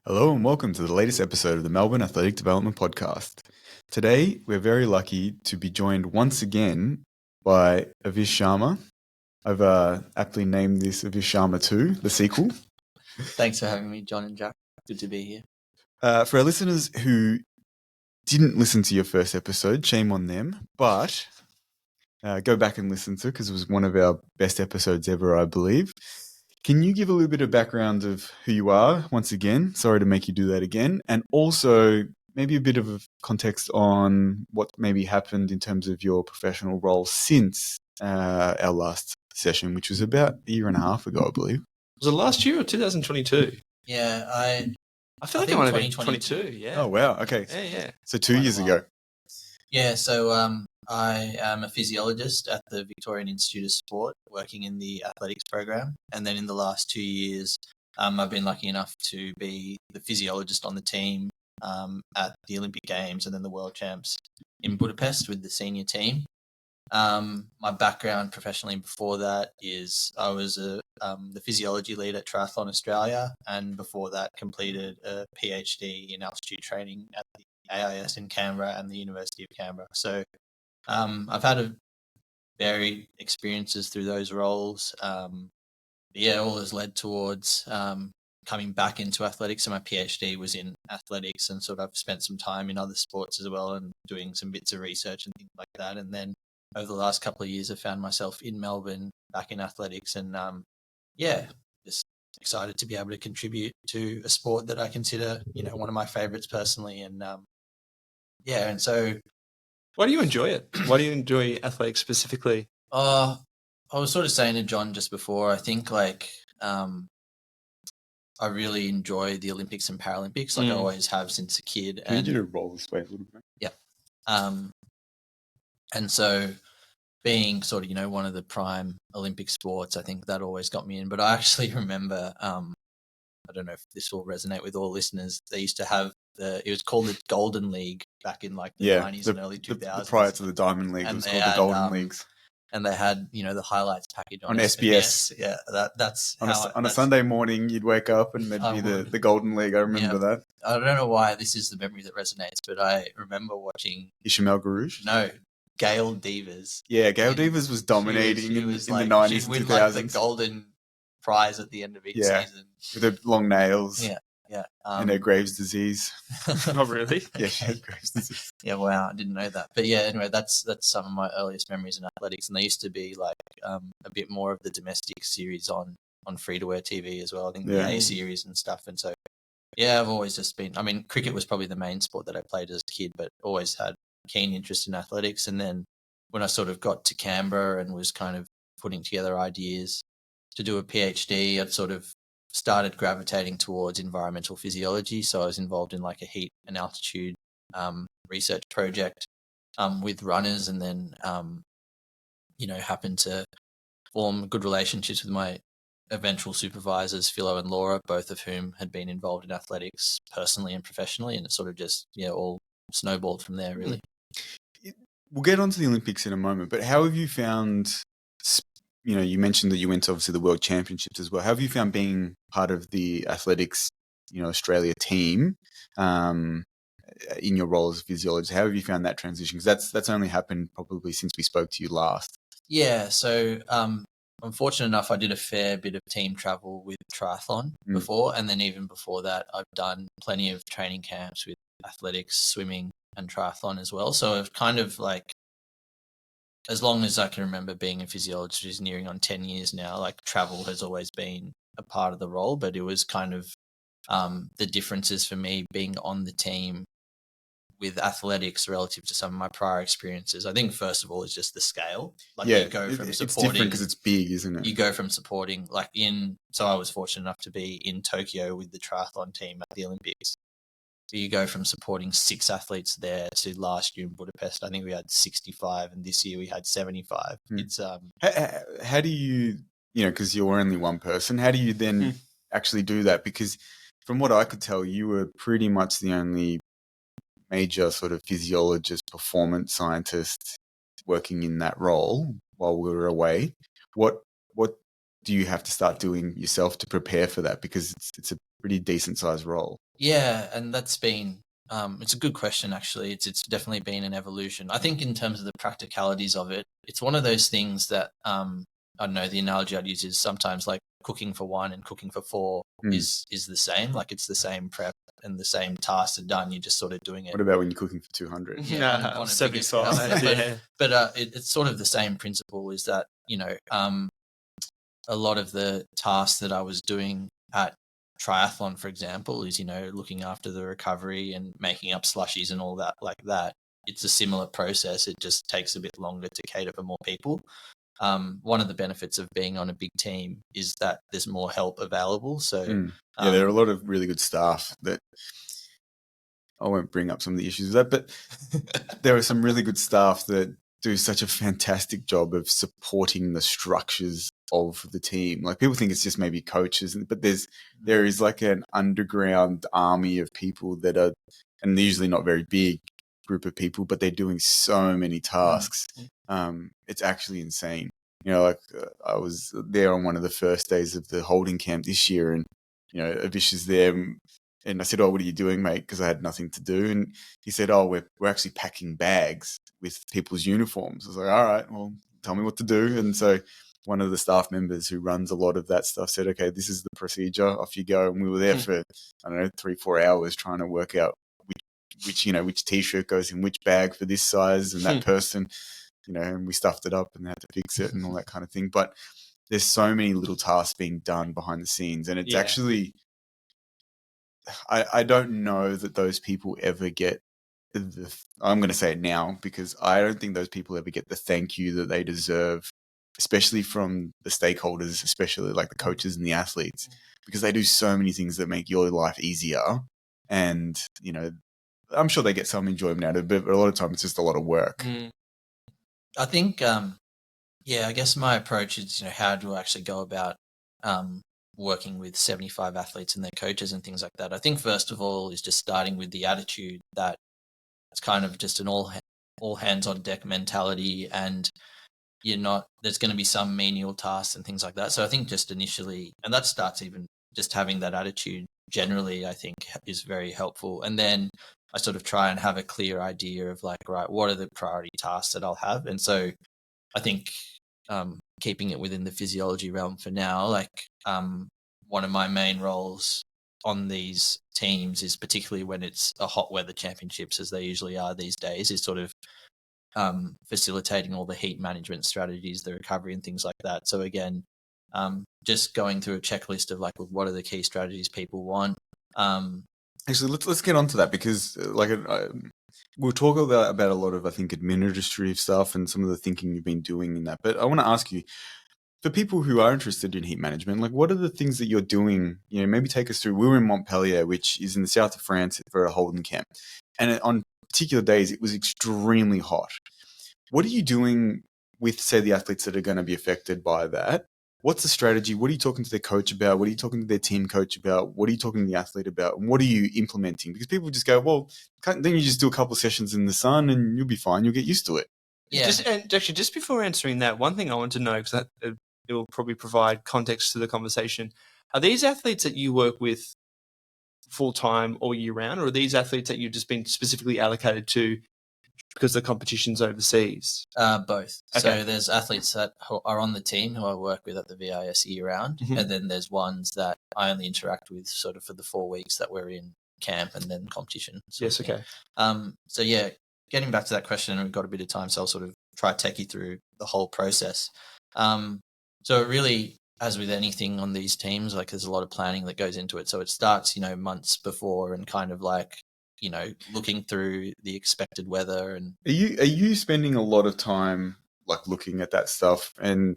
Hello and welcome to the latest episode of the Melbourne Athletic Development Podcast. Today, we're very lucky to be joined once again by Avish Sharma. I've aptly named this Avish Sharma 2, the sequel. Thanks for having me, John and Jack. Good to be here. For our listeners who didn't listen to your first episode, shame on them, but go back and listen to it because it was one of our best episodes ever, I believe. Can you give a little bit of background of who you are, once again? Sorry to make you do that again. And also maybe a bit of a context on what maybe happened in terms of your professional role since our last session, which was about a year and a half ago, I believe. Was it last year or 2022? Yeah, I feel like it might have been 2022, yeah. Oh, wow. Okay. Yeah. So 2 years ago. Yeah, so I am a physiologist at the Victorian Institute of Sport, working in the athletics program. And then in the last 2 years, I've been lucky enough to be the physiologist on the team at the Olympic Games and then the World Champs in Budapest with the senior team. My background professionally before that is I was the physiology lead at Triathlon Australia, and before that completed a PhD in altitude training at the AIS in Canberra and the University of Canberra. So I've had a varied experiences through those roles. All has led towards coming back into athletics. So my PhD was in athletics, and sort of spent some time in other sports as well and doing some bits of research and things like that. And then over the last couple of years, I found myself in Melbourne back in athletics, and just excited to be able to contribute to a sport that I consider, one of my favorites personally. And and so. Why do you enjoy it? Why do you enjoy athletics specifically? I was sort of saying to John just before, I think I really enjoy the Olympics and Paralympics, I always have since a kid. Can you roll this way a little bit? Yeah. And so being sort of, one of the prime Olympic sports, I think that always got me in. But I actually remember, I don't know if this will resonate with all listeners, they used to have it was called the Golden League back in the 90s and early 2000s. Prior to the Diamond League, it was called the Golden Leagues. And they had, the highlights package on SBS. Yeah, that's on a Sunday morning, you'd wake up and there'd be the Golden League. I remember that. I don't know why this is the memory that resonates, but I remember watching Ishmael Garouche? No, Gail Devers. Yeah, Gail Devers was dominating in the 90s she'd win and 2000s. the golden prize at the end of each season. With her long nails. Yeah. And her Graves' disease. Oh, really? Yeah, she had Graves' disease. Yeah, wow, I didn't know that. But yeah, anyway, that's some of my earliest memories in athletics. And they used to be a bit more of the domestic series on free-to-air TV as well. I think the A series and stuff. And so, I've always just been, cricket was probably the main sport that I played as a kid, but always had keen interest in athletics. And then when I sort of got to Canberra and was kind of putting together ideas to do a PhD, I'd sort of started gravitating towards environmental physiology. So I was involved in a heat and altitude research project with runners, and then, happened to form good relationships with my eventual supervisors, Philo and Laura, both of whom had been involved in athletics personally and professionally. And it sort of just, all snowballed from there, really. We'll get onto the Olympics in a moment, but how have you found, you mentioned that you went to obviously the World Championships as well. How have you found being part of the athletics, Australia team in your role as a physiologist? How have you found that transition? Because that's only happened probably since we spoke to you last. Yeah, so I'm fortunate enough I did a fair bit of team travel with triathlon before, and then even before that I've done plenty of training camps with athletics, swimming and triathlon as well. So I've kind of as long as I can remember being a physiologist, which is nearing on 10 years now, travel has always been a part of the role, but it was kind of the differences for me being on the team with athletics relative to some of my prior experiences. I think first of all is just the scale. You go from it's supporting, different because it's big, isn't it? You go from supporting so I was fortunate enough to be in Tokyo with the triathlon team at the Olympics. So you go from supporting 6 athletes there to last year in Budapest, I think we had 65, and this year we had 75. It's how do you, because you're only one person, how do you then actually do that? Because from what I could tell, you were pretty much the only major sort of physiologist, performance scientist working in that role while we were away. What do you have to start doing yourself to prepare for that? Because it's a pretty decent sized role. Yeah, and that's been it's a good question actually. It's definitely been an evolution. I think in terms of the practicalities of it, it's one of those things that I don't know, the analogy I'd use is sometimes like cooking for one and cooking for four is the same. Like it's the same prep and the same tasks are done. You're just sort of doing it. What about when you're cooking for 200? Yeah, on a bigger scale. But it's sort of the same principle. Is that a lot of the tasks that I was doing at triathlon, for example, is looking after the recovery and making up slushies and all that like that. It's a similar process. It just takes a bit longer to cater for more people. One of the benefits of being on a big team is that there's more help available. So there are a lot of really good staff that I won't bring up some of the issues with that, but there are some really good staff that do such a fantastic job of supporting the structures of the team. Like people think it's just maybe coaches, but there is like an underground army of people that are, and they're usually not very big group of people, but they're doing so many tasks. It's actually insane. I was there on one of the first days of the holding camp this year, and Avish is there, and I said, "Oh, what are you doing, mate?" Because I had nothing to do, and he said, "Oh, we're actually packing bags with people's uniforms." I was like, "All right, well, tell me what to do." And so one of the staff members who runs a lot of that stuff said, "Okay, this is the procedure. Off you go." And we were there for 3-4 hours trying to work out which t-shirt goes in which bag for this size and that person, and we stuffed it up and had to fix it and all that kind of thing. But there's so many little tasks being done behind the scenes, and it's actually, I don't know that those people ever get I'm going to say it now, because I don't think those people ever get the thank you that they deserve, especially from the stakeholders, especially like the coaches and the athletes, because they do so many things that make your life easier. And, I'm sure they get some enjoyment out of it, but a lot of time it's just a lot of work. I think, I guess my approach is, how do I actually go about working with 75 athletes and their coaches and things like that. I think first of all is just starting with the attitude that it's kind of just an all hands on deck mentality, and there's going to be some menial tasks and things like that. So I think just initially, and that starts even just having that attitude generally, I think is very helpful. And then I sort of try and have a clear idea of like, right, what are the priority tasks that I'll have? And so I think keeping it within the physiology realm for now, like one of my main roles on these teams is, particularly when it's a hot weather championships, as they usually are these days, is sort of facilitating all the heat management strategies, the recovery and things like that. So again, just going through a checklist of like, what are the key strategies people want. Actually, let's get onto that, because we'll talk about a lot of, I think, administrative stuff and some of the thinking you've been doing in that. But I want to ask you, for people who are interested in heat management, like what are the things that you're doing? Maybe take us through. We were in Montpellier, which is in the south of France, for a holding camp. And on particular days, it was extremely hot. What are you doing with, say, the athletes that are going to be affected by that? What's the strategy? What are you talking to their coach about? What are you talking to their team coach about? What are you talking to the athlete about? And what are you implementing? Because people just go, well, then you just do a couple of sessions in the sun and you'll be fine. You'll get used to it. Yeah. Just before answering that, one thing I want to know, because it will probably provide context to the conversation. Are these athletes that you work with full-time all year round, or are these athletes that you've just been specifically allocated to because the competition's overseas? Both. Okay. So there's athletes that are on the team who I work with at the VIS year round, and then there's ones that I only interact with sort of for the 4 weeks that we're in camp and then competition. Yes, okay. So yeah, getting back to that question, and we've got a bit of time, so I'll sort of try to take you through the whole process. So it really, as with anything on these teams, like there's a lot of planning that goes into it. So it starts, months before, and kind of like, looking through the expected weather. And are you spending a lot of time like looking at that stuff and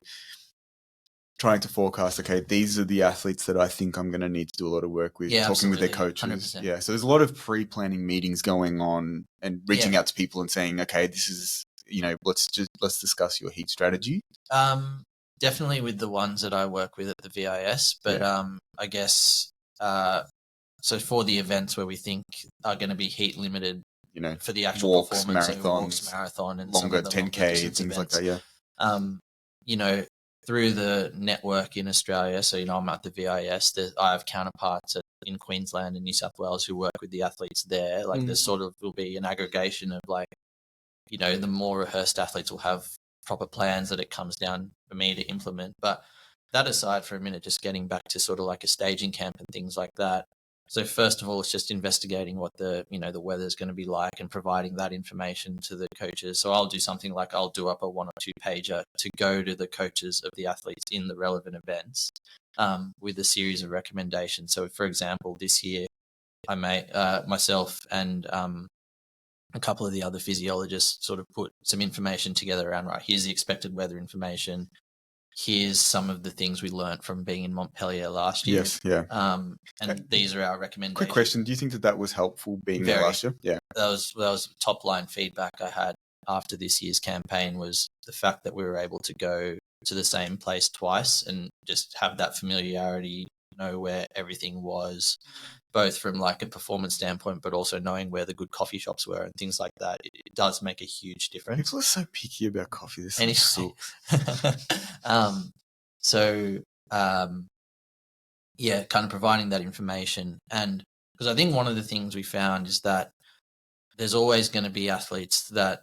trying to forecast, okay, these are the athletes that I think I'm going to need to do a lot of work with, talking with their coaches. 100%. Yeah. So there's a lot of pre-planning meetings going on and reaching out to people and saying, okay, this is, let's discuss your heat strategy. Definitely with the ones that I work with at the VIS, but I guess so for the events where we think are going to be heat limited, for the actual performance, marathons, marathon, and longer some of the 10K, things events, like that. Yeah. through the network in Australia, so, I'm at the VIS, I have counterparts in Queensland and New South Wales who work with the athletes there. Like there's sort of will be an aggregation of like, the more rehearsed athletes will have proper plans that it comes down for me to implement. But that aside for a minute, just getting back to sort of like a staging camp and things like that. So first of all, it's just investigating what the weather is going to be like and providing that information to the coaches. So I'll do something like I'll do up a 1 or 2 pager to go to the coaches of the athletes in the relevant events with a series of recommendations. So for example, this year I made myself and a couple of the other physiologists sort of put some information together around, right, here's the expected weather information. Here's some of the things we learned from being in Montpellier last year. Yes, yeah. And these are our recommendations. Quick question: do you think that was helpful being there last year? Yeah, that was top line feedback I had after this year's campaign, was the fact that we were able to go to the same place twice and just have that familiarity, know where everything was, both from like a performance standpoint, but also knowing where the good coffee shops were and things like that. It does make a huge difference. People are so picky about coffee. This anyway, kind of providing that information. And because I think one of the things we found is that there's always going to be athletes that,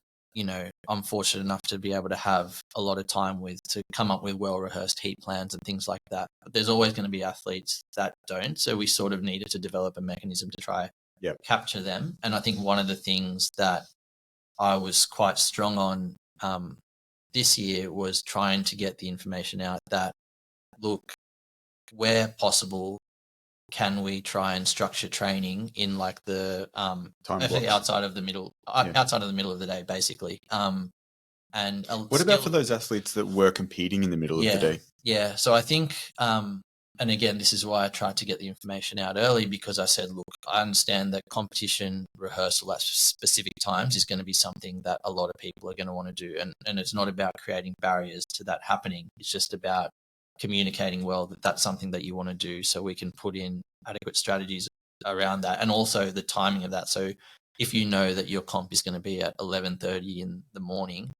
I'm fortunate enough to be able to have a lot of time with, to come up with well-rehearsed heat plans and things like that. But there's always going to be athletes that don't. So we sort of needed to develop a mechanism to try capture them. And I think one of the things that I was quite strong on this year was trying to get the information out that, look, where possible, can we try and structure training in like the outside of the middle of the day, basically. And what about for those athletes that were competing in the middle of the day? Yeah. So I think, and again, this is why I tried to get the information out early, because I said, look, I understand that competition rehearsal at specific times is going to be something that a lot of people are going to want to do. And it's not about creating barriers to that happening. It's just about communicating well that that's something that you want to do, so we can put in adequate strategies around that, and also the timing of that. So if you know that your comp is going to be at 11:30 in the morning,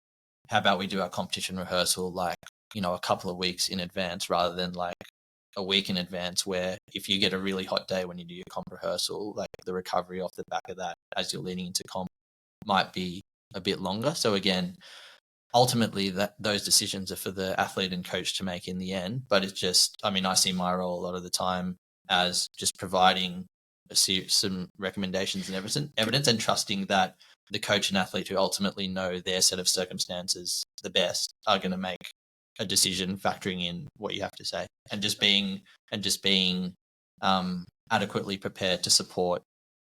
how about we do our competition rehearsal like, a couple of weeks in advance rather than like a week in advance, where if you get a really hot day when you do your comp rehearsal, like the recovery off the back of that as you're leading into comp might be a bit longer. So again, ultimately those decisions are for the athlete and coach to make in the end. But it's just, I see my role a lot of the time as just providing some recommendations and evidence, and trusting that the coach and athlete who ultimately know their set of circumstances the best are going to make a decision factoring in what you have to say, and just being adequately prepared to support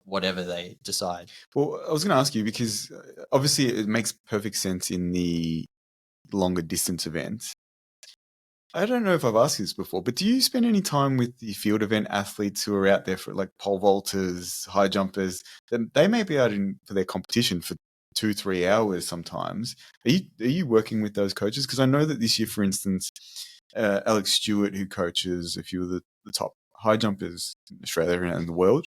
whatever they decide. Well, I was going to ask you, because obviously it makes perfect sense in the longer distance events. I don't know if I've asked you this before, but do you spend any time with the field event athletes who are out there for like pole vaulters, high jumpers? They may be out for their competition for 2-3 hours sometimes. Are you working with those coaches? Because I know that this year, for instance, Alex Stewart, who coaches a few of the top high jumpers in Australia and the world,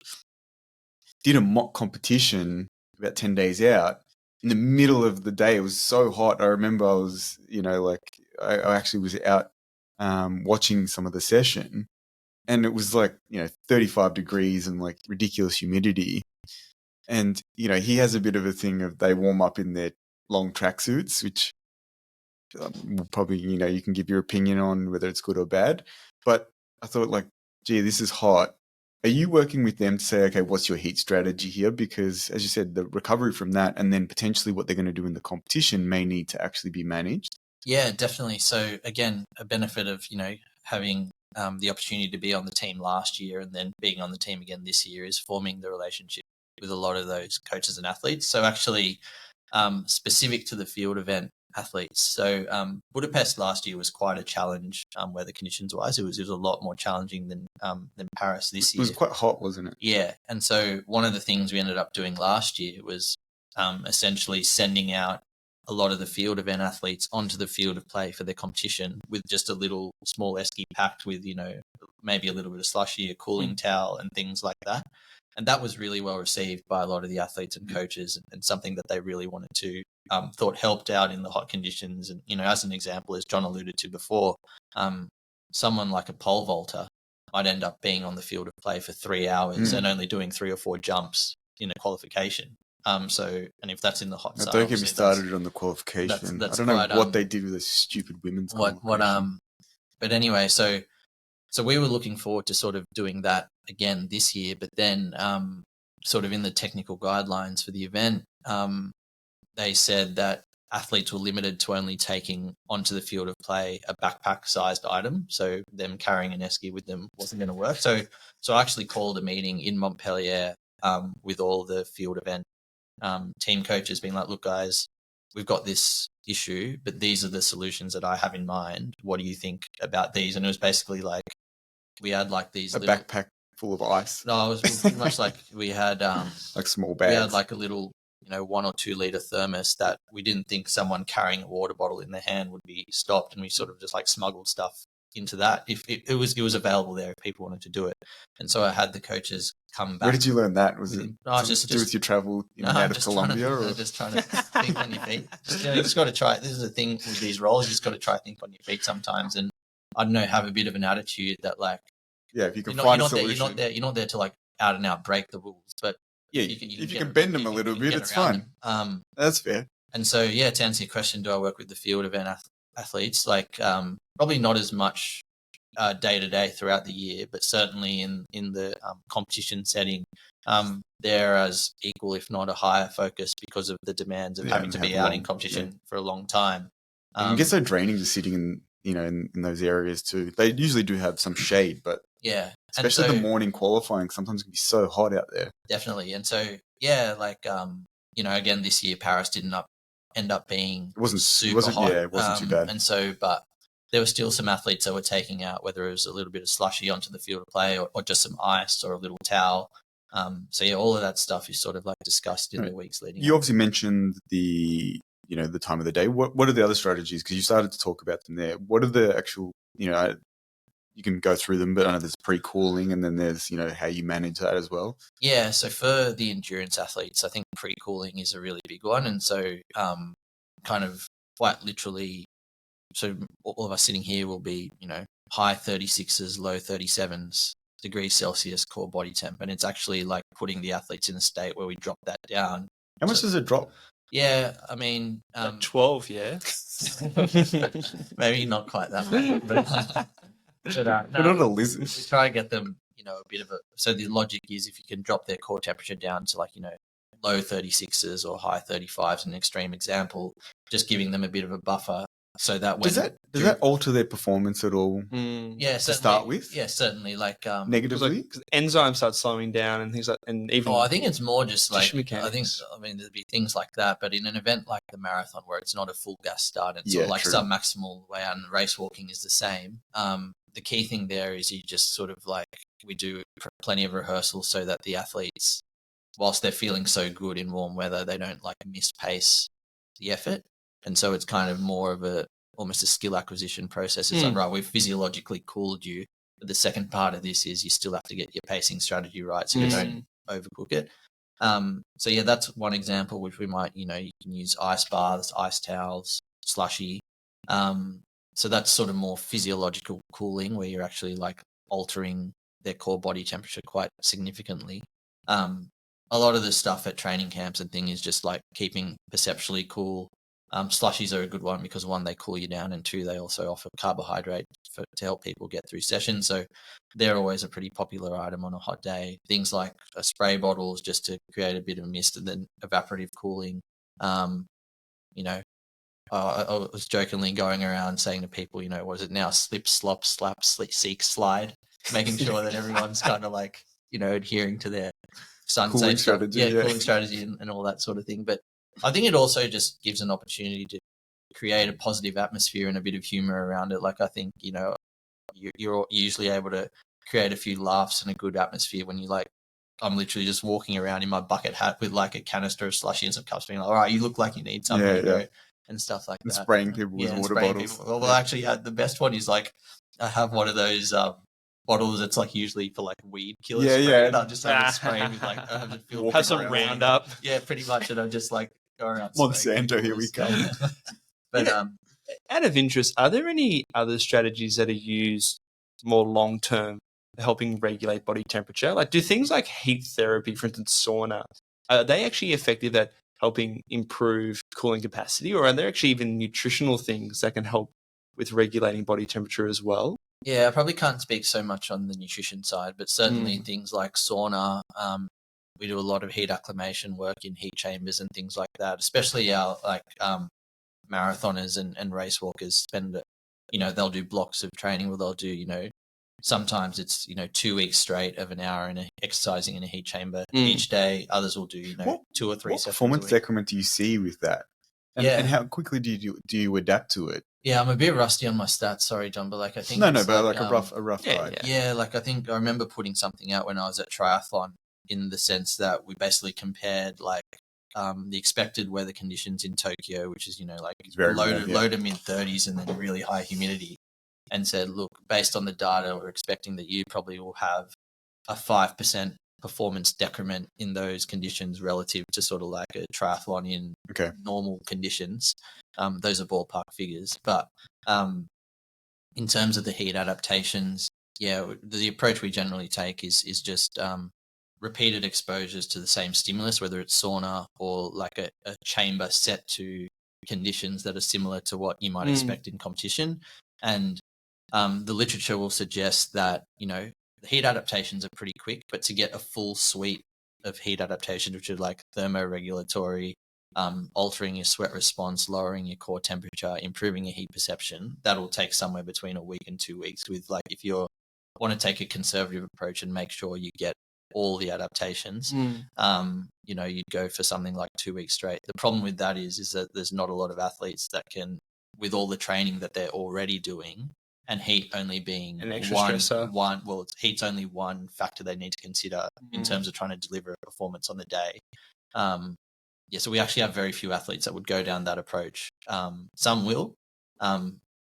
did a mock competition about 10 days out in the middle of the day. It was so hot. I remember I was, I actually was out watching some of the session, and it was like, 35 degrees and like ridiculous humidity. And, he has a bit of a thing of they warm up in their long tracksuits, which probably, you can give your opinion on whether it's good or bad. But I thought like, gee, this is hot. Are you working with them to say, okay, what's your heat strategy here? Because as you said, the recovery from that and then potentially what they're going to do in the competition may need to actually be managed. Yeah, definitely. So again, a benefit of, having the opportunity to be on the team last year and then being on the team again this year is forming the relationship with a lot of those coaches and athletes. So actually, specific to the field event athletes. So Budapest last year was quite a challenge weather conditions wise. It was a lot more challenging than Paris this year. It was quite hot, wasn't it? Yeah. And so one of the things we ended up doing last year was essentially sending out a lot of the field event athletes onto the field of play for their competition with just a little small esky packed with, maybe a little bit of slushy, a cooling towel and things like that. And that was really well received by a lot of the athletes and coaches, and something that they really wanted to, thought helped out in the hot conditions. And, as an example, as John alluded to before, someone like a pole vaulter might end up being on the field of play for 3 hours and only doing 3 or 4 jumps in a qualification. And if that's in the hot sun, don't get me started on the qualification. That's I don't know quite, what they did with this stupid women's qualification. But anyway, so we were looking forward to sort of doing that again this year, but then sort of in the technical guidelines for the event, they said that athletes were limited to only taking onto the field of play a backpack-sized item, so them carrying an esky with them wasn't going to work. So I actually called a meeting in Montpellier with all the field event team coaches, being like, look, guys, we've got this issue, but these are the solutions that I have in mind. What do you think about these? And it was basically like, we had like these backpack full of ice. No, it was pretty much like we had like small bags. We had like a little 1 or 2 liter thermos that we didn't think someone carrying a water bottle in their hand would be stopped, and we sort of just like smuggled stuff into that if it was available there if people wanted to do it. And so I had the coaches come back. Where did you learn that? Was it just to do with your travel out of Colombia? Just trying to think on your feet. You just got to try. This is the thing with these roles. You just got to try think on your feet sometimes, and I don't know, have a bit of an attitude that like, if you can find a solution. You're not there to like out and out break the rules, but if you can bend them a little bit, it's fine. That's fair. And so, to answer your question, do I work with the field event athletes? Like, probably not as much day to day throughout the year, but certainly in the competition setting, they're as equal, if not a higher focus, because of the demands of having to be out in competition for a long time. It gets so draining just sitting in those areas too. They usually do have some shade, but especially the morning qualifying, sometimes it can be so hot out there. Definitely. And so, again, this year Paris didn't end up being super hot. Yeah, it wasn't too bad. And so, but there were still some athletes that were taking out, whether it was a little bit of slushy onto the field of play or just some ice or a little towel. All of that stuff is sort of like discussed in the weeks leading. You obviously mentioned the time of the day. What are the other strategies? Because you started to talk about them there. What are the actual, you can go through them, but I know there's pre-cooling and then there's, how you manage that as well. Yeah. So for the endurance athletes, I think pre-cooling is a really big one. And so kind of quite literally, so all of us sitting here will be, high 36s, low 37s degrees Celsius core body temp. And it's actually like putting the athletes in a state where we drop that down. How much does it drop? Yeah, I mean... 12, yeah. Maybe not quite that much. But we're not a lizard. We try to get them, a bit of a... So the logic is if you can drop their core temperature down to like, low 36s or high 35s, an extreme example, just giving them a bit of a buffer so that when... Does that alter their performance at all? Yeah, to start with? Yeah, certainly. Like negatively? Because enzymes start slowing down and things like... and even. I think it's more just like... mechanics. There'd be things like that, but in an event like the marathon where it's not a full gas start, it's sort of like sub-maximal way out, and race walking is the same. The key thing there is you just sort of like... We do plenty of rehearsals so that the athletes, whilst they're feeling so good in warm weather, they don't like mispace the effort. And so it's kind of more of almost a skill acquisition process. It's like, right, we've physiologically cooled you, but the second part of this is you still have to get your pacing strategy right so you don't overcook it. That's one example which we might, you can use ice baths, ice towels, slushy. So that's sort of more physiological cooling where you're actually like altering their core body temperature quite significantly. A lot of the stuff at training camps and thing is just like keeping perceptually cool. Slushies are a good one because 1, they cool you down, and 2, they also offer carbohydrate to help people get through sessions. So they're always a pretty popular item on a hot day. Things like spray bottles just to create a bit of mist, and then evaporative cooling. I was jokingly going around saying to people, what is it now? Slip, slop, slap, seek, slide, making sure that everyone's kind of like, adhering to their cooling strategy. Cooling strategy and all that sort of thing. But I think it also just gives an opportunity to create a positive atmosphere and a bit of humor around it. Like I think, you're usually able to create a few laughs and a good atmosphere when I'm literally just walking around in my bucket hat with like a canister of slushy and some cups being like, all right, you look like you need something, and stuff like that. Spraying people with water bottles. Well, actually, the best one is like, I have one of those bottles. It's like usually for like weed killer Yeah, spray, yeah. and I'll just have a spray with like I have to feel Have some around. Roundup. Yeah, pretty much, and I'll just like go around. Monsanto, here we come. But Out of interest, are there any other strategies that are used more long term helping regulate body temperature? Like, do things like heat therapy, for instance, sauna, are they actually effective at helping improve cooling capacity, or are there actually even nutritional things that can help with regulating body temperature as well? yeah, I probably can't speak so much on the nutrition side, but certainly things like sauna. We do a lot of heat acclimation work in heat chambers and things like that, especially our marathoners and race walkers spend, they'll do blocks of training where they'll do, sometimes it's, 2 weeks straight of an hour exercising in a heat chamber each day. Others will do, 2 or 3 what sessions performance a week. decrement do you see with that? And how quickly do you adapt to it? Yeah, I'm a bit rusty on my stats. Sorry, John, but I think No, but like a rough guide. Yeah, I think I remember putting something out when I was at triathlon, in the sense that we basically compared the expected weather conditions in Tokyo, which is low to mid 30s and then really high humidity, and said, look, based on the data, we're expecting that you probably will have a 5% performance decrement in those conditions relative to sort of like a triathlon in normal conditions. Those are ballpark figures, but in terms of the heat adaptations, the approach we generally take is just repeated exposures to the same stimulus, whether it's sauna or like a chamber set to conditions that are similar to what you might expect in competition. And the literature will suggest that, the heat adaptations are pretty quick, but to get a full suite of heat adaptations, which are like thermoregulatory, altering your sweat response, lowering your core temperature, improving your heat perception, that'll take somewhere between a week and 2 weeks. With like, if you want to take a conservative approach and make sure you get all the adaptations, you'd go for something like 2 weeks straight. The problem with that is that there's not a lot of athletes that can, with all the training that they're already doing, and heat only being an extra stressor. Heat's only one factor they need to consider in terms of trying to deliver a performance on the day. So we actually have very few athletes that would go down that approach. Some will,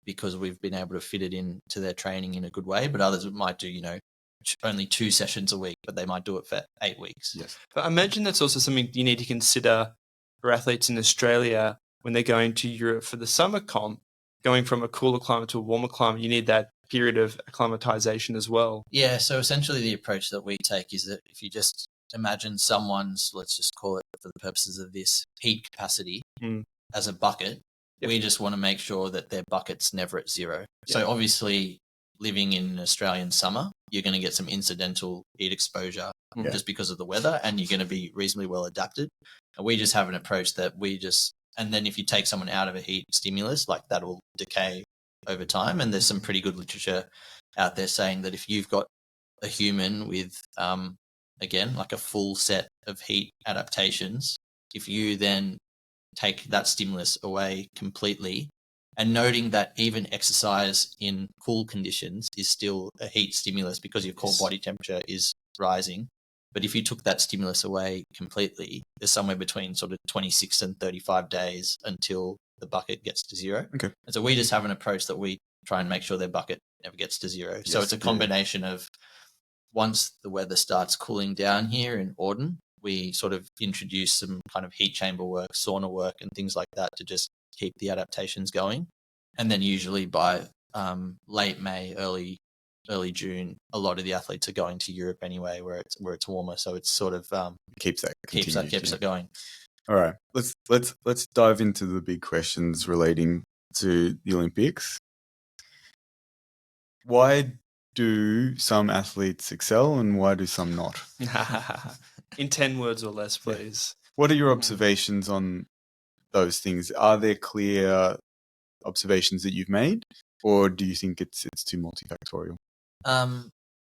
because we've been able to fit it into their training in a good way, but others might do, only 2 sessions a week, but they might do it for 8 weeks. Yes. But I imagine that's also something you need to consider for athletes in Australia when they're going to Europe for the summer comp, going from a cooler climate to a warmer climate. You need that period of acclimatization as well. Yeah, so essentially the approach that we take is that if you just imagine someone's, let's just call it for the purposes of this, heat capacity as a bucket, we just want to make sure that their bucket's never at zero. So obviously, living in an Australian summer, you're going to get some incidental heat exposure just because of the weather, and you're going to be reasonably well adapted. And we just have an approach that and then if you take someone out of a heat stimulus, like that will decay over time. And there's some pretty good literature out there saying that if you've got a human with, again, like a full set of heat adaptations, if you then take that stimulus away completely, and noting that even exercise in cool conditions is still a heat stimulus because your core body temperature is rising. But if you took that stimulus away completely, there's somewhere between sort of 26 and 35 days until the bucket gets to zero. Okay. And so we just have an approach that we try and make sure their bucket never gets to zero. Yes, so it's a combination of, once the weather starts cooling down here in Auden, we sort of introduce some kind of heat chamber work, sauna work, and things like that to just keep the adaptations going. And then usually by late May, early June, a lot of the athletes are going to Europe anyway, where it's warmer. So it's sort of keeps it going. All right, let's dive into the big questions relating to the Olympics. Why do some athletes excel and why do some not? In 10 words or less, please. What are your observations on those things? Are there clear observations that you've made, or do you think it's too multifactorial?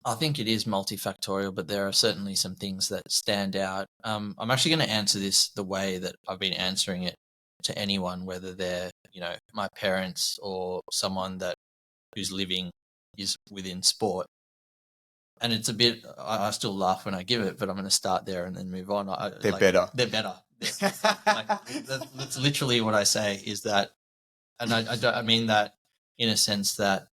I think it is multifactorial, but there are certainly some things that stand out. I'm actually going to answer this the way that I've been answering it to anyone, whether they're, my parents or someone who's living is within sport. And it's a bit, I still laugh when I give it, but I'm going to start there and then move on. They're better. They're better. That's literally what I say, is that, and I mean that in a sense that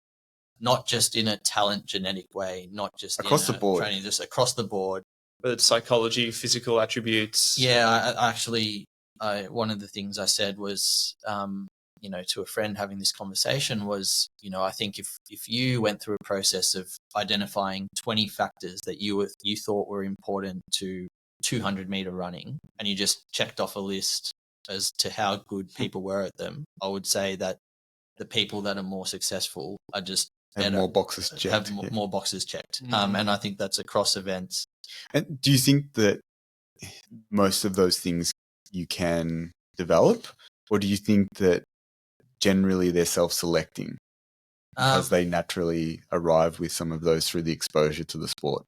not just in a talent genetic way, not just Across the board. training, just across the board. Whether it's psychology, physical attributes. Yeah, I actually, one of the things I said was, to a friend having this conversation was, I think if you went through a process of identifying 20 factors that you thought were important to 200-meter running, and you just checked off a list as to how good people were at them, I would say that the people that are more successful are just have more boxes checked. Have more boxes checked. And I think that's across events. And do you think that most of those things you can develop, or do you think that generally they're self-selecting because they naturally arrive with some of those through the exposure to the sport?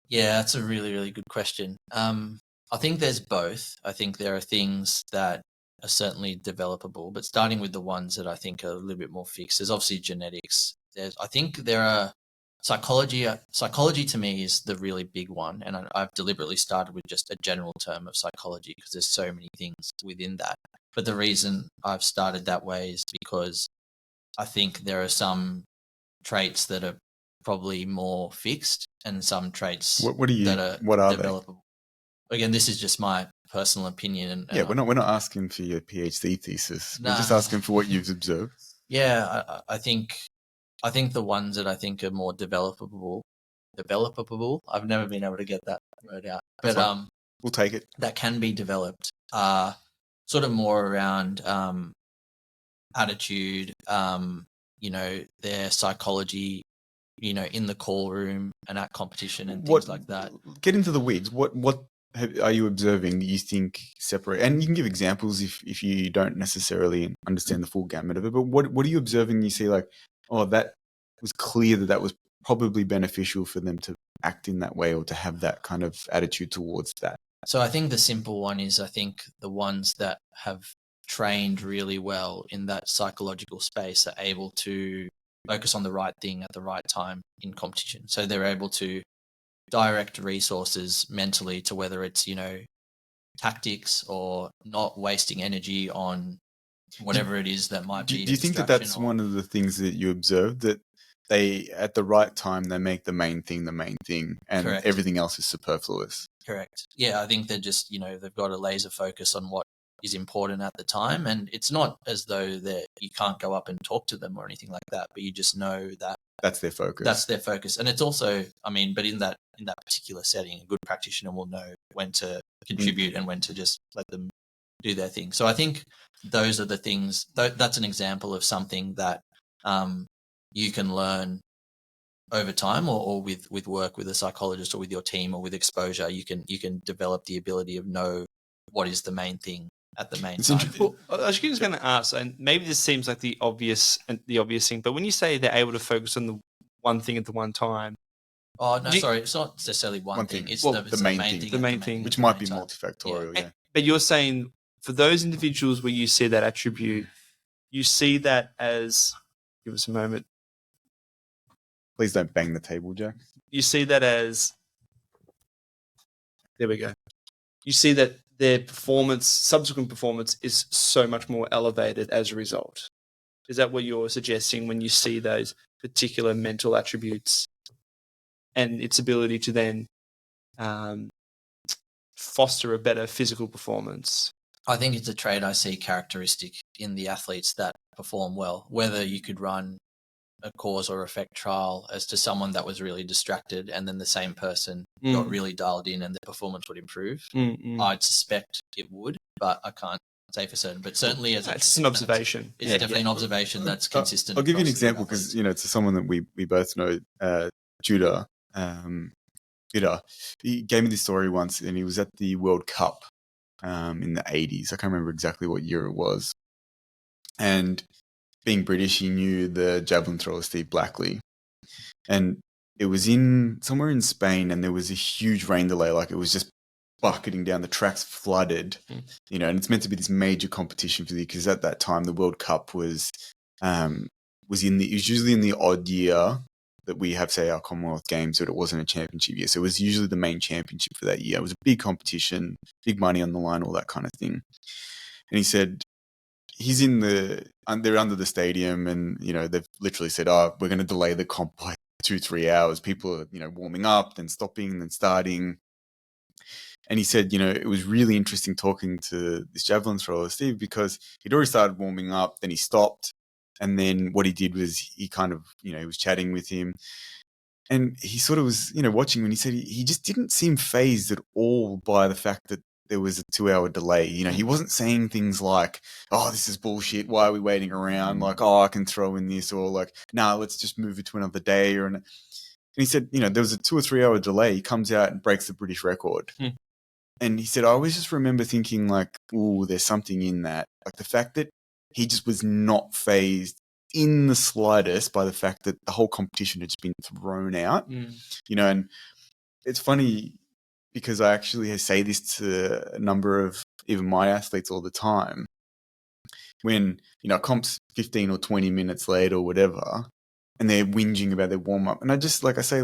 Yeah, that's a really, really good question. I think there's both. I think there are things that are certainly developable, but starting with the ones that I think are a little bit more fixed, there's obviously genetics. I think there are psychology. Psychology to me is the really big one, and I've deliberately started with just a general term of psychology because there's so many things within that. But the reason I've started that way is because I think there are some traits that are probably more fixed and some traits that are developable. Again, this is just my personal opinion. And we're not asking for your PhD thesis. We're just asking for what you've observed. Yeah, I think the ones that I think are more developable. I've never been able to get that word out, but we'll take it. That can be developed. Sort of more around attitude. Their psychology. In the call room and at competition and things like that. Get into the weeds. What are you observing that you think separate? And you can give examples if you don't necessarily understand the full gamut of it. But what are you observing? You see like, that was clear that was probably beneficial for them to act in that way or to have that kind of attitude towards that. So I think the simple one is I think the ones that have trained really well in that psychological space are able to focus on the right thing at the right time in competition. So they're able to direct resources mentally to whether it's, tactics or not wasting energy on whatever it is that might be. Do you think that's one of the things that you observed, that they, at the right time, they make the main thing and Correct. Everything else is superfluous? Correct. Yeah, I think they're just, they've got a laser focus on what is important at the time, and it's not as though you can't go up and talk to them or anything like that, but you just know that that's their focus. And it's also, but in that particular setting, a good practitioner will know when to contribute and when to just let them do their thing. So I think those are the things. That's an example of something that you can learn over time, or with work with a psychologist or with your team or with exposure. You can develop the ability of know what is the main thing at the main time. Well, I was just going to ask, and maybe this seems like the obvious thing, but when you say they're able to focus on the one thing at the one time. Oh, no, sorry. It's not necessarily one thing. It's the main thing. The main thing. Which might be multifactorial, yeah. But you're saying for those individuals where you see that attribute, you see that as, give us a moment. Please don't bang the table, Jack. You see that as, there we go. You see that their subsequent performance is so much more elevated as a result. Is that what you're suggesting when you see those particular mental attributes and its ability to then foster a better physical performance? I think it's a trait I see characteristic in the athletes that perform well, whether you could run a cause or effect trial as to someone that was really distracted and then the same person got really dialed in and the performance would improve. I'd suspect it would, but I can't say for certain. But certainly it's an observation. It's definitely an observation that's consistent. I'll give you an example because, to someone that we both know, Judah, he gave me this story once, and he was at the World Cup in the 80s. I can't remember exactly what year it was. And being British, he knew the javelin thrower Steve Blackley. And it was somewhere in Spain, and there was a huge rain delay. Like, it was just bucketing down. The track's flooded, and it's meant to be this major competition for because at that time the World Cup was usually in the odd year that we have, say, our Commonwealth Games, but it wasn't a championship year. So it was usually the main championship for that year. It was a big competition, big money on the line, all that kind of thing. And he said he's in they're under the stadium, and they've literally said, "Oh, we're going to delay the comp by 2-3 hours." People are warming up, then stopping, then starting. And he said, it was really interesting talking to this javelin thrower, Steve, because he'd already started warming up, then he stopped. And then what he did was he kind of, he was chatting with him. And he sort of was, watching when he said he just didn't seem fazed at all by the fact that there was a 2-hour delay. He wasn't saying things like, "Oh, this is bullshit. Why are we waiting around?" Like, "Oh, I can throw in this," or like, "Nah, let's just move it to another day." And he said, there was a 2 or 3 hour delay. He comes out and breaks the British record. And he said, I always just remember thinking like, ooh, there's something in that. Like the fact that he just was not fazed in the slightest by the fact that the whole competition had just been thrown out. And it's funny because I actually say this to a number of even my athletes all the time. When, comp's 15 or 20 minutes late or whatever, and they're whinging about their warm-up. And I just, I say,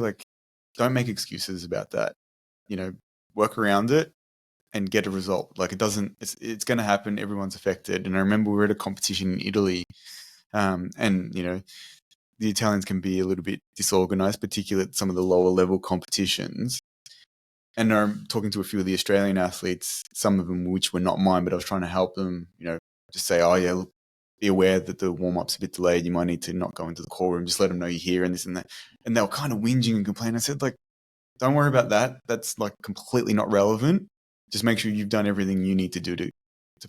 don't make excuses about that. Work around it and get a result. It's going to happen. Everyone's affected. And I remember we were at a competition in Italy, and, the Italians can be a little bit disorganized, particularly at some of the lower level competitions. And I'm talking to a few of the Australian athletes, some of them which were not mine, but I was trying to help them, just say, "Oh, yeah, look, be aware that the warm-up's a bit delayed. You might need to not go into the call room. Just let them know you're here," and this and that. And they were kind of whinging and complaining. I said, don't worry about that. That's completely not relevant. Just make sure you've done everything you need to do to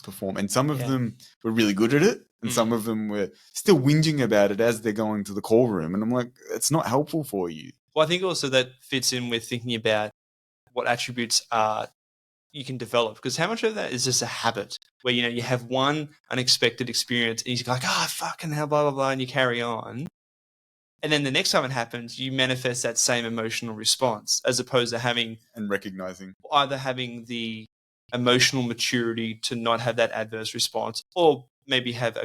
perform. And some of them were really good at it, and some of them were still whinging about it as they're going to the call room. And I'm like, it's not helpful for you. Well, I think also that fits in with thinking about what attributes you can develop, because how much of that is just a habit where, you have one unexpected experience and you're like, "Oh, fucking hell, blah, blah, blah," and you carry on. And then the next time it happens, you manifest that same emotional response, as opposed to having and recognizing either having the emotional maturity to not have that adverse response, or maybe have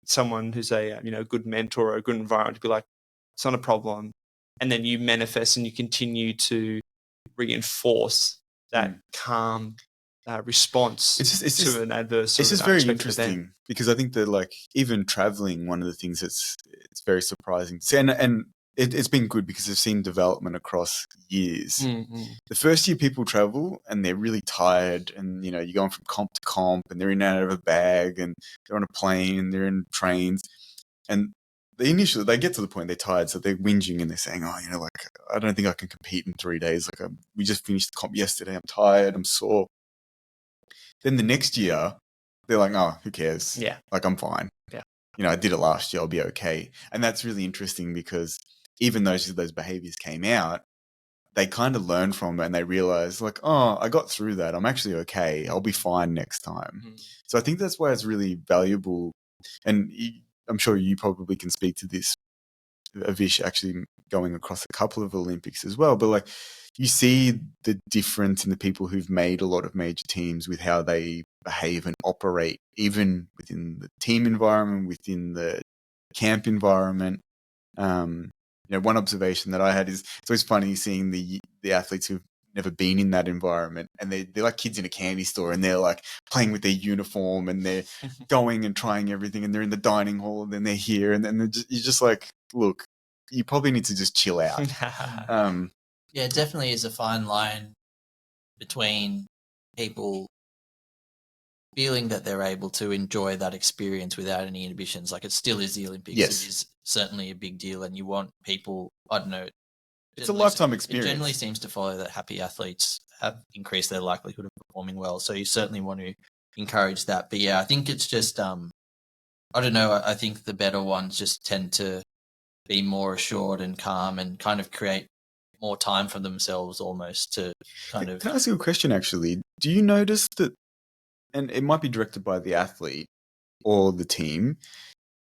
someone who's a good mentor or a good environment to be like, "It's not a problem," and then you manifest and you continue to reinforce that calm response to an adverse. It's just very interesting because I think that even traveling, one of the things it's very surprising to see, and it's been good because I've seen development across years. The first year people travel and they're really tired, and you're going from comp to comp, and they're in and out of a bag, and they're on a plane, and they're in trains, and they get to the point they're tired, so they're whinging and they're saying, "Oh, I don't think I can compete in 3 days. We just finished the comp yesterday. I'm tired. I'm sore." Then the next year, they're like, "Oh, who cares? Yeah. I'm fine. Yeah. I did it last year. I'll be okay." And that's really interesting because even though those behaviors came out, they kind of learn from it and they realize "Oh, I got through that. I'm actually okay. I'll be fine next time." So I think that's why it's really valuable. And I'm sure you probably can speak to this, Avish, actually going across a couple of Olympics as well. But you see the difference in the people who've made a lot of major teams with how they behave and operate, even within the team environment, within the camp environment. One observation that I had is it's always funny seeing the athletes who've never been in that environment, and they're like kids in a candy store, and they're playing with their uniform, and they're going and trying everything, and they're in the dining hall, and then they're here, and then you're just look, you probably need to just chill out. Yeah, it definitely is a fine line between people feeling that they're able to enjoy that experience without any inhibitions. It still is the Olympics. Yes. It is certainly a big deal, and you want people, I don't know. It's a lifetime experience. It generally seems to follow that happy athletes have increased their likelihood of performing well. So you certainly want to encourage that. But yeah, I think it's just, I don't know, I think the better ones just tend to be more assured and calm and kind of create more time for themselves almost to kind of... Can I ask you a question, actually? Do you notice that, and it might be directed by the athlete or the team,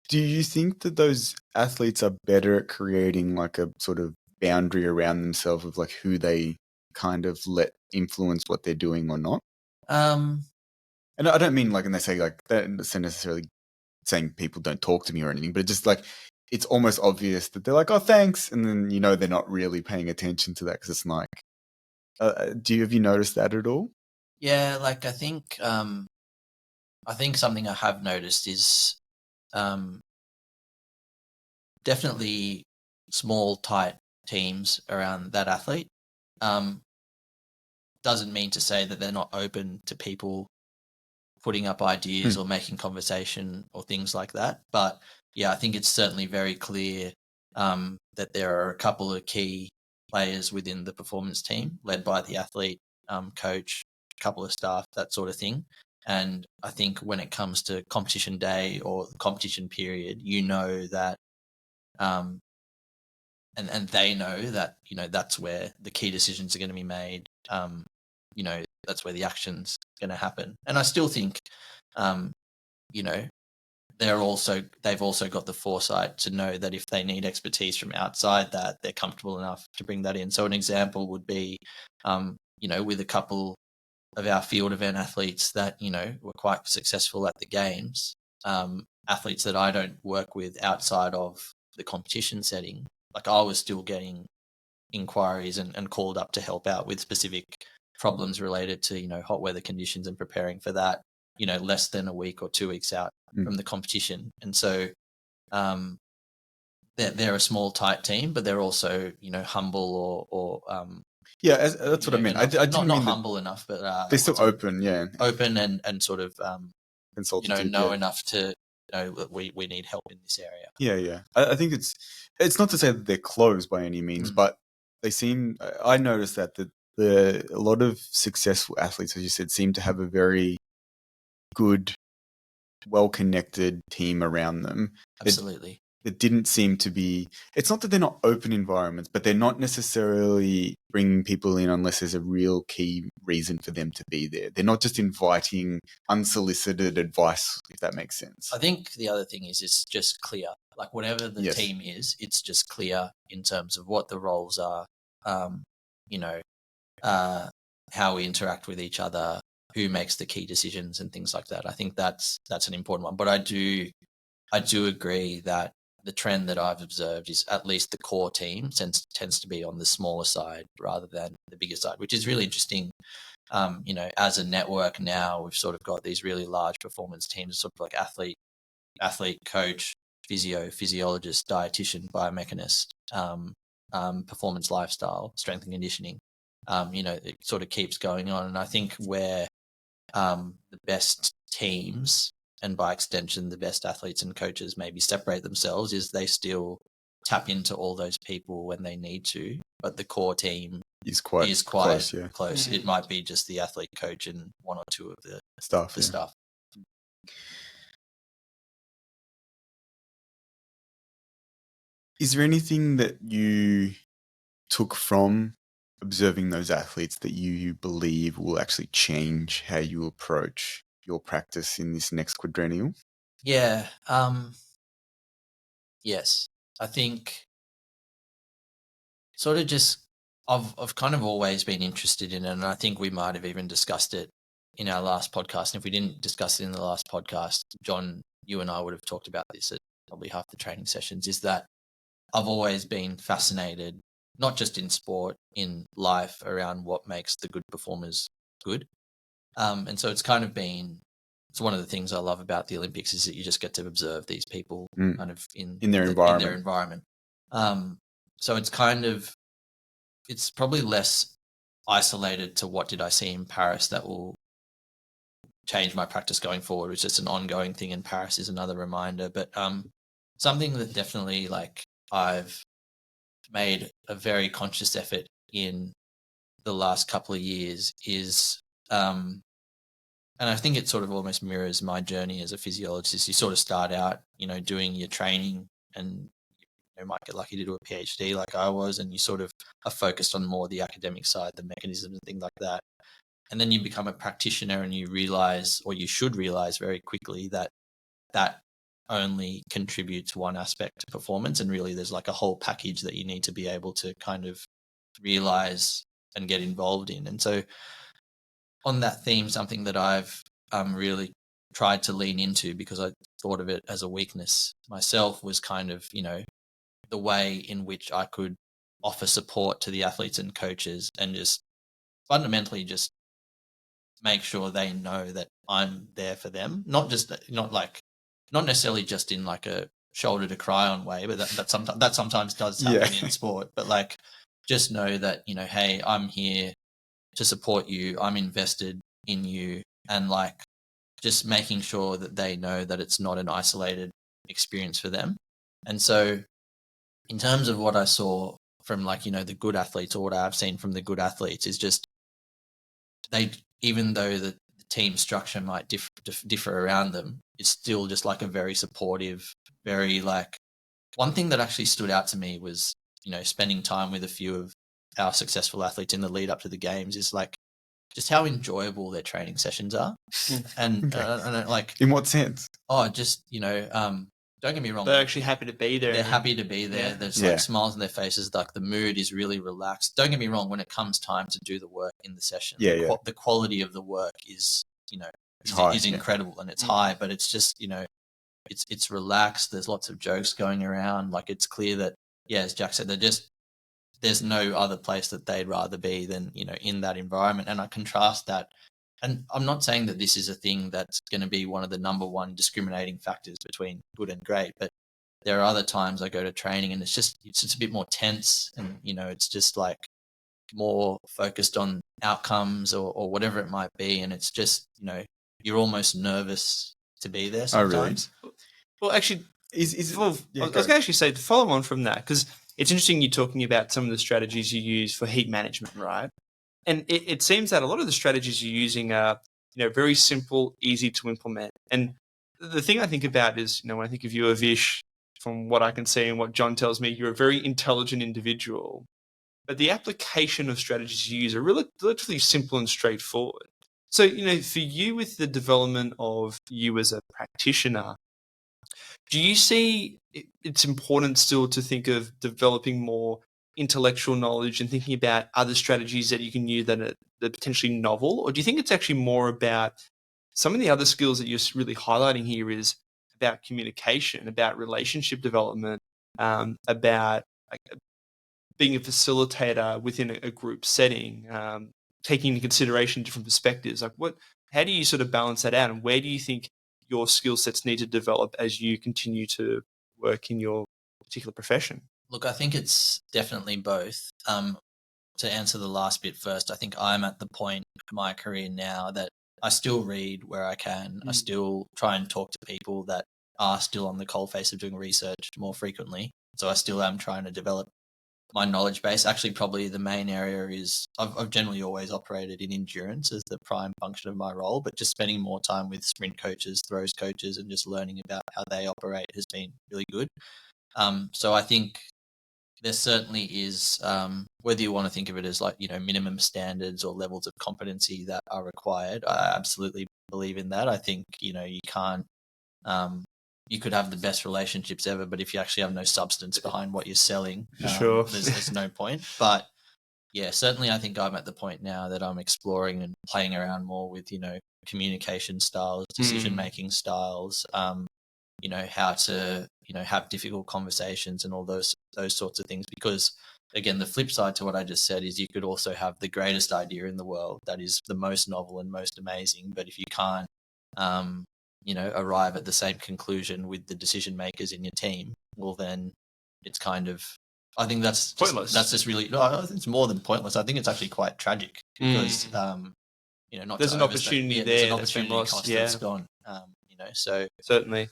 do you think that those athletes are better at creating a sort of boundary around themselves of who they kind of let influence what they're doing or not? And I don't mean and they say that necessarily saying people don't talk to me or anything, but just it's almost obvious that they're "Oh, thanks," and then they're not really paying attention to that because it's have you noticed that at all? Yeah, I think I I think something I have noticed is definitely small, tight teams around that athlete. Doesn't mean to say that they're not open to people putting up ideas or making conversation or things like that. But yeah, I think it's certainly very clear that there are a couple of key players within the performance team led by the athlete, coach, a couple of staff, that sort of thing. And I think when it comes to competition day or the competition period, you know that, and they know that, that's where the key decisions are going to be made. That's where the action's going to happen. And I still think, they've also got the foresight to know that if they need expertise from outside that, they're comfortable enough to bring that in. So an example would be, with a couple of our field event athletes that, were quite successful at the games, athletes that I don't work with outside of the competition setting, like I was still getting inquiries and called up to help out with specific problems related to, hot weather conditions and preparing for that, less than a week or 2 weeks out from the competition. And so they're a small, tight team, but they're also, humble or that's what I mean. I didn't not mean humble enough, but they're still open, open and sort of, consultative, know enough to know that we need help in this area. Yeah. I think it's not to say that they're closed by any means, but they seem. I noticed that a lot of successful athletes, as you said, seem to have a very good, well-connected team around them. Absolutely. It didn't seem to be. It's not that they're not open environments, but they're not necessarily bringing people in unless there's a real key reason for them to be there. They're not just inviting unsolicited advice, if that makes sense. I think the other thing is it's just clear. Like whatever the team is, it's just clear in terms of what the roles are, how we interact with each other, who makes the key decisions and things like that. I think that's an important one. But I do agree that the trend that I've observed is at least the core team tends to be on the smaller side rather than the bigger side, which is really interesting. As a network now, we've sort of got these really large performance teams, sort of like athlete, coach, physiologist, dietitian, biomechanist, performance lifestyle, strength and conditioning. It sort of keeps going on. And I think where the best teams, and by extension, the best athletes and coaches maybe separate themselves, is they still tap into all those people when they need to, but the core team is quite close. Mm-hmm. It might be just the athlete, coach, and one or two of the staff. Is there anything that you took from observing those athletes that you believe will actually change how you approach your practice in this next quadrennial? Yeah. Yes. I think sort of just I've kind of always been interested in it, and I think we might have even discussed it in our last podcast. And if we didn't discuss it in the last podcast, John, you and I would have talked about this at probably half the training sessions, is that I've always been fascinated, not just in sport, in life, around what makes the good performers good. And so it's kind of been, it's one of the things I love about the Olympics is that you just get to observe these people kind of in their environment. So it's kind of, it's probably less isolated to what did I see in Paris that will change my practice going forward. It's just an ongoing thing, and Paris is another reminder. But something that definitely, like, I've made a very conscious effort in the last couple of years is, and I think it sort of almost mirrors my journey as a physiologist. You sort of start out, doing your training, and you might get lucky to do a PhD like I was, and you sort of are focused on more the academic side, the mechanisms and things like that. And then you become a practitioner, and you realize, or you should realize very quickly, that that only contributes one aspect to performance, and really there's like a whole package that you need to be able to kind of realize and get involved in. And so on that theme, something that I've really tried to lean into, because I thought of it as a weakness myself, was kind of, the way in which I could offer support to the athletes and coaches, and just fundamentally just make sure they know that I'm there for them. Not necessarily just in like a shoulder to cry on way, but that sometimes does happen in sport. But like, just know that, you know, hey, I'm here to support you. I'm invested in you, and like, just making sure that they know that it's not an isolated experience for them. And so, in terms of what I saw from like, you know, the good athletes, or what I've seen from the good athletes, is just even though the team structure might differ around them, it's still just like a very supportive, very like, one thing that actually stood out to me was, you know, spending time with a few of our successful athletes in the lead up to the games, is like just how enjoyable their training sessions are. And like, in what sense? Oh, just, you know, don't get me wrong. They're actually happy to be there. They're happy to be there. There's like smiles on their faces. Like, the mood is really relaxed. Don't get me wrong. When it comes time to do the work in the session, the quality of the work is, you know, is incredible, and it's high. But it's just, you know, it's relaxed. There's lots of jokes going around. Like, it's clear that, as Jack said, there's no other place that they'd rather be than, you know, in that environment. And I contrast that. And I'm not saying that this is a thing that's going to be one of the number one discriminating factors between good and great, but there are other times I go to training and it's just a bit more tense, and, you know, it's just like more focused on outcomes or whatever it might be. And it's just, you know, you're almost nervous to be there sometimes. Oh, really? Well, actually, I was going to actually say, to follow on from that, because it's interesting you're talking about some of the strategies you use for heat management, right? And it seems that a lot of the strategies you're using are, you know, very simple, easy to implement. And the thing I think about is, you know, when I think of you, Avish, from what I can see and what John tells me, you're a very intelligent individual. But the application of strategies you use are relatively simple and straightforward. So, you know, for you, with the development of you as a practitioner, do you see it's important still to think of developing more intellectual knowledge and thinking about other strategies that you can use that are potentially novel? Or do you think it's actually more about some of the other skills that you're really highlighting here is about communication, about relationship development, about being a facilitator within a group setting, taking into consideration different perspectives? Like, how do you sort of balance that out, and where do you think your skill sets need to develop as you continue to work in your particular profession? Look, I think it's definitely both. To answer the last bit first, I think I'm at the point in my career now that I still read where I can. I still try and talk to people that are still on the coalface of doing research more frequently. So I still am trying to develop my knowledge base. Actually, probably the main area is I've generally always operated in endurance as the prime function of my role, but just spending more time with sprint coaches, throws coaches, and just learning about how they operate has been really good. So I think there certainly is, whether you want to think of it as like, you know, minimum standards or levels of competency that are required. I absolutely believe in that. I think, you know, you can't, you could have the best relationships ever, but if you actually have no substance behind what you're selling, there's no point. But yeah, certainly I think I'm at the point now that I'm exploring and playing around more with, you know, communication styles, decision-making styles, you know, how to, you know, have difficult conversations and all those sorts of things. Because again, the flip side to what I just said is you could also have the greatest idea in the world that is the most novel and most amazing, but if you can't, you know, arrive at the same conclusion with the decision makers in your team, well, then it's kind of, I think that's pointless. That's just really, no, I think it's more than pointless. I think it's actually quite tragic because, you know, there's an opportunity there. There's an opportunity cost that's gone, you know, so. Certainly.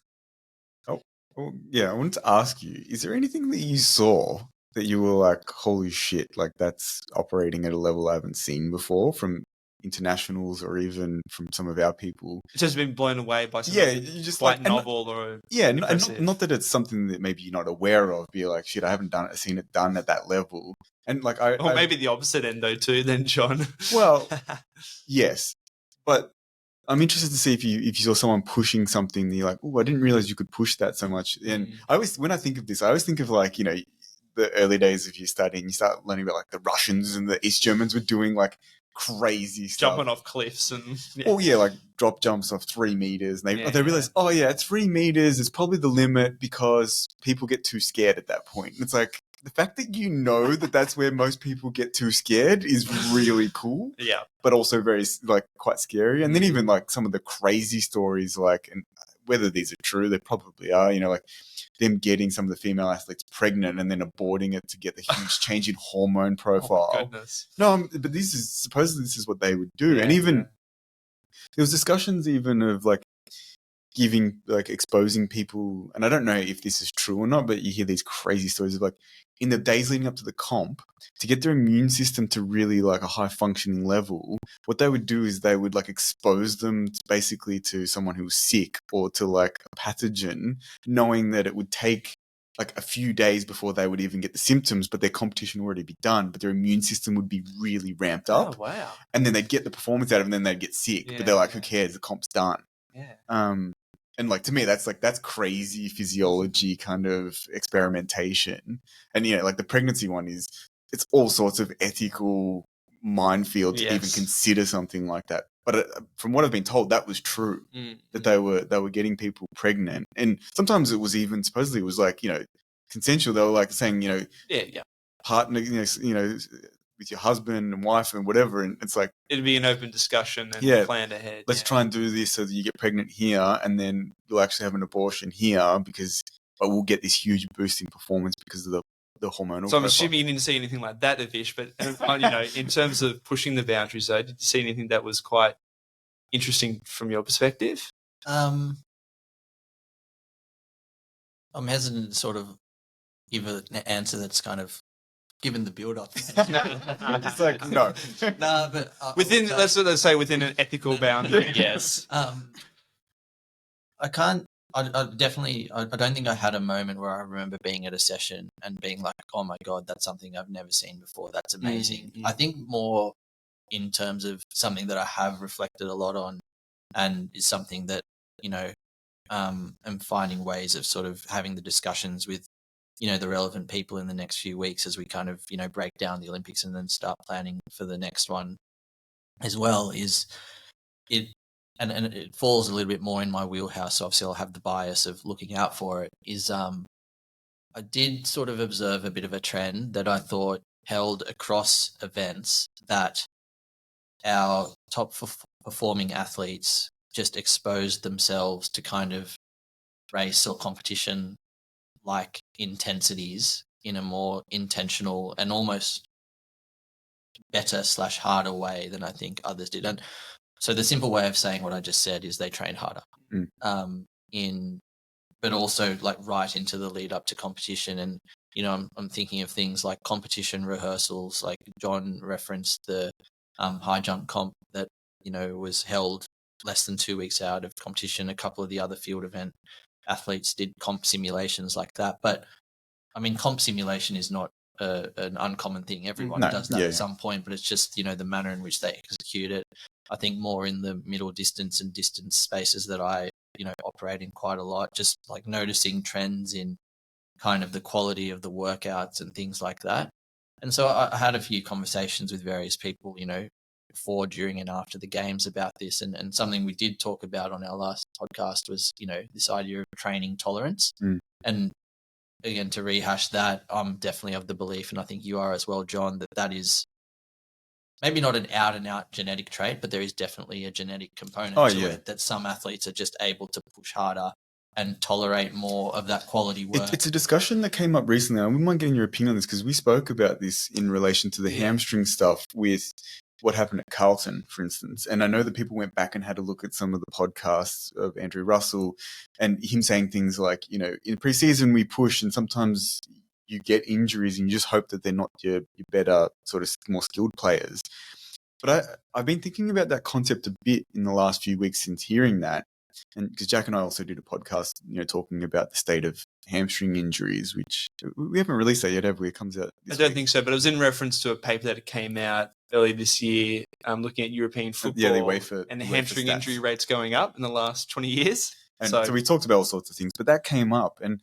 Well, yeah, I wanted to ask you, is there anything that you saw that you were like, holy shit, like that's operating at a level I haven't seen before from internationals or even from some of our people? It's just been blown away by something just quite like, novel or and not that it's something that maybe you're not aware of, be like, shit, I haven't seen it done at that level. And like, or maybe the opposite end though too, then John. Well, yes, but I'm interested to see if you saw someone pushing something, you're like, oh, I didn't realize you could push that so much. And when I think of this, I always think of like, you know, the early days of you studying, you start learning about like the Russians and the East Germans were doing like crazy stuff. Jumping off cliffs and... like drop jumps off 3 meters. And they realize, it's 3 meters. It's probably the limit because people get too scared at that point. And it's like, the fact that you know that that's where most people get too scared is really cool. Yeah. But also very like quite scary. And then even like some of the crazy stories, like, and whether these are true, they probably are, you know, like them getting some of the female athletes pregnant and then aborting it to get the huge change in hormone profile. Oh, my goodness. No, but supposedly this is what they would do. And even there was discussions even of like exposing people, and I don't know if this is true or not, but you hear these crazy stories of like in the days leading up to the comp, to get their immune system to really like a high functioning level, what they would do is they would like expose them basically to someone who was sick or to like a pathogen, knowing that it would take like a few days before they would even get the symptoms, but their competition would already be done, but their immune system would be really ramped up. Oh, wow. And then they'd get the performance out of it and then they'd get sick, but they're like, who cares? The comp's done. Yeah. And like, to me, that's crazy physiology kind of experimentation. And, you know, like the pregnancy one it's all sorts of ethical minefield to even consider something like that. But from what I've been told, that was true, that they were getting people pregnant. And sometimes it was even, supposedly it was like, you know, consensual. They were like saying, you know, partner, you know, with your husband and wife and whatever, and it's like it'd be an open discussion and planned ahead. Let's try and do this so that you get pregnant here, and then you'll actually have an abortion here but we'll get this huge boost in performance because of the hormonal. So I'm assuming you didn't see anything like that, Avish, but you know, in terms of pushing the boundaries, though, did you see anything that was quite interesting from your perspective? I'm hesitant to sort of give an answer that's kind of given the build-up. It's like, no. No, but within, let's say within an ethical boundary, yes. I can't. I don't think I had a moment where I remember being at a session and being like, oh my God, that's something I've never seen before. That's amazing. I think more in terms of something that I have reflected a lot on, and is something that, you know, I'm finding ways of sort of having the discussions with, you know, the relevant people in the next few weeks as we kind of, you know, break down the Olympics and then start planning for the next one as well, is it, and it falls a little bit more in my wheelhouse, so obviously I'll have the bias of looking out for it, is I did sort of observe a bit of a trend that I thought held across events, that our top performing athletes just exposed themselves to kind of race or competition like intensities in a more intentional and almost better / harder way than I think others did. And so the simple way of saying what I just said is they train harder, but also like right into the lead up to competition. And, you know, I'm thinking of things like competition rehearsals, like John referenced the high jump comp that, you know, was held less than 2 weeks out of competition. A couple of the other field event athletes did comp simulations like that. But I mean, comp simulation is not an uncommon thing. Everyone does that at some point, but it's just, you know, the manner in which they execute it. I think more in the middle distance and distance spaces that I, you know, operate in quite a lot, just like noticing trends in kind of the quality of the workouts and things like that. And so I had a few conversations with various people, you know, before, during and after the games about this. And something we did talk about on our last podcast was, you know, this idea of training tolerance. And again, to rehash that, I'm definitely of the belief, and I think you are as well, John, that is maybe not an out and out genetic trait, but there is definitely a genetic component to it, that some athletes are just able to push harder and tolerate more of that quality work. It's a discussion that came up recently. I wouldn't mind getting your opinion on this, because we spoke about this in relation to the hamstring stuff with what happened at Carlton, for instance. And I know that people went back and had a look at some of the podcasts of Andrew Russell and him saying things like, you know, in preseason we push and sometimes you get injuries and you just hope that they're not your better, sort of more skilled players. But I've been thinking about that concept a bit in the last few weeks since hearing that. And because Jack and I also did a podcast, you know, talking about the state of hamstring injuries, which we haven't released that yet, have we? It comes out this I don't week. think so, but it was in reference to a paper that came out earlier this year, looking at European football and the hamstring injury rates going up in the last 20 years. And so we talked about all sorts of things, but that came up, and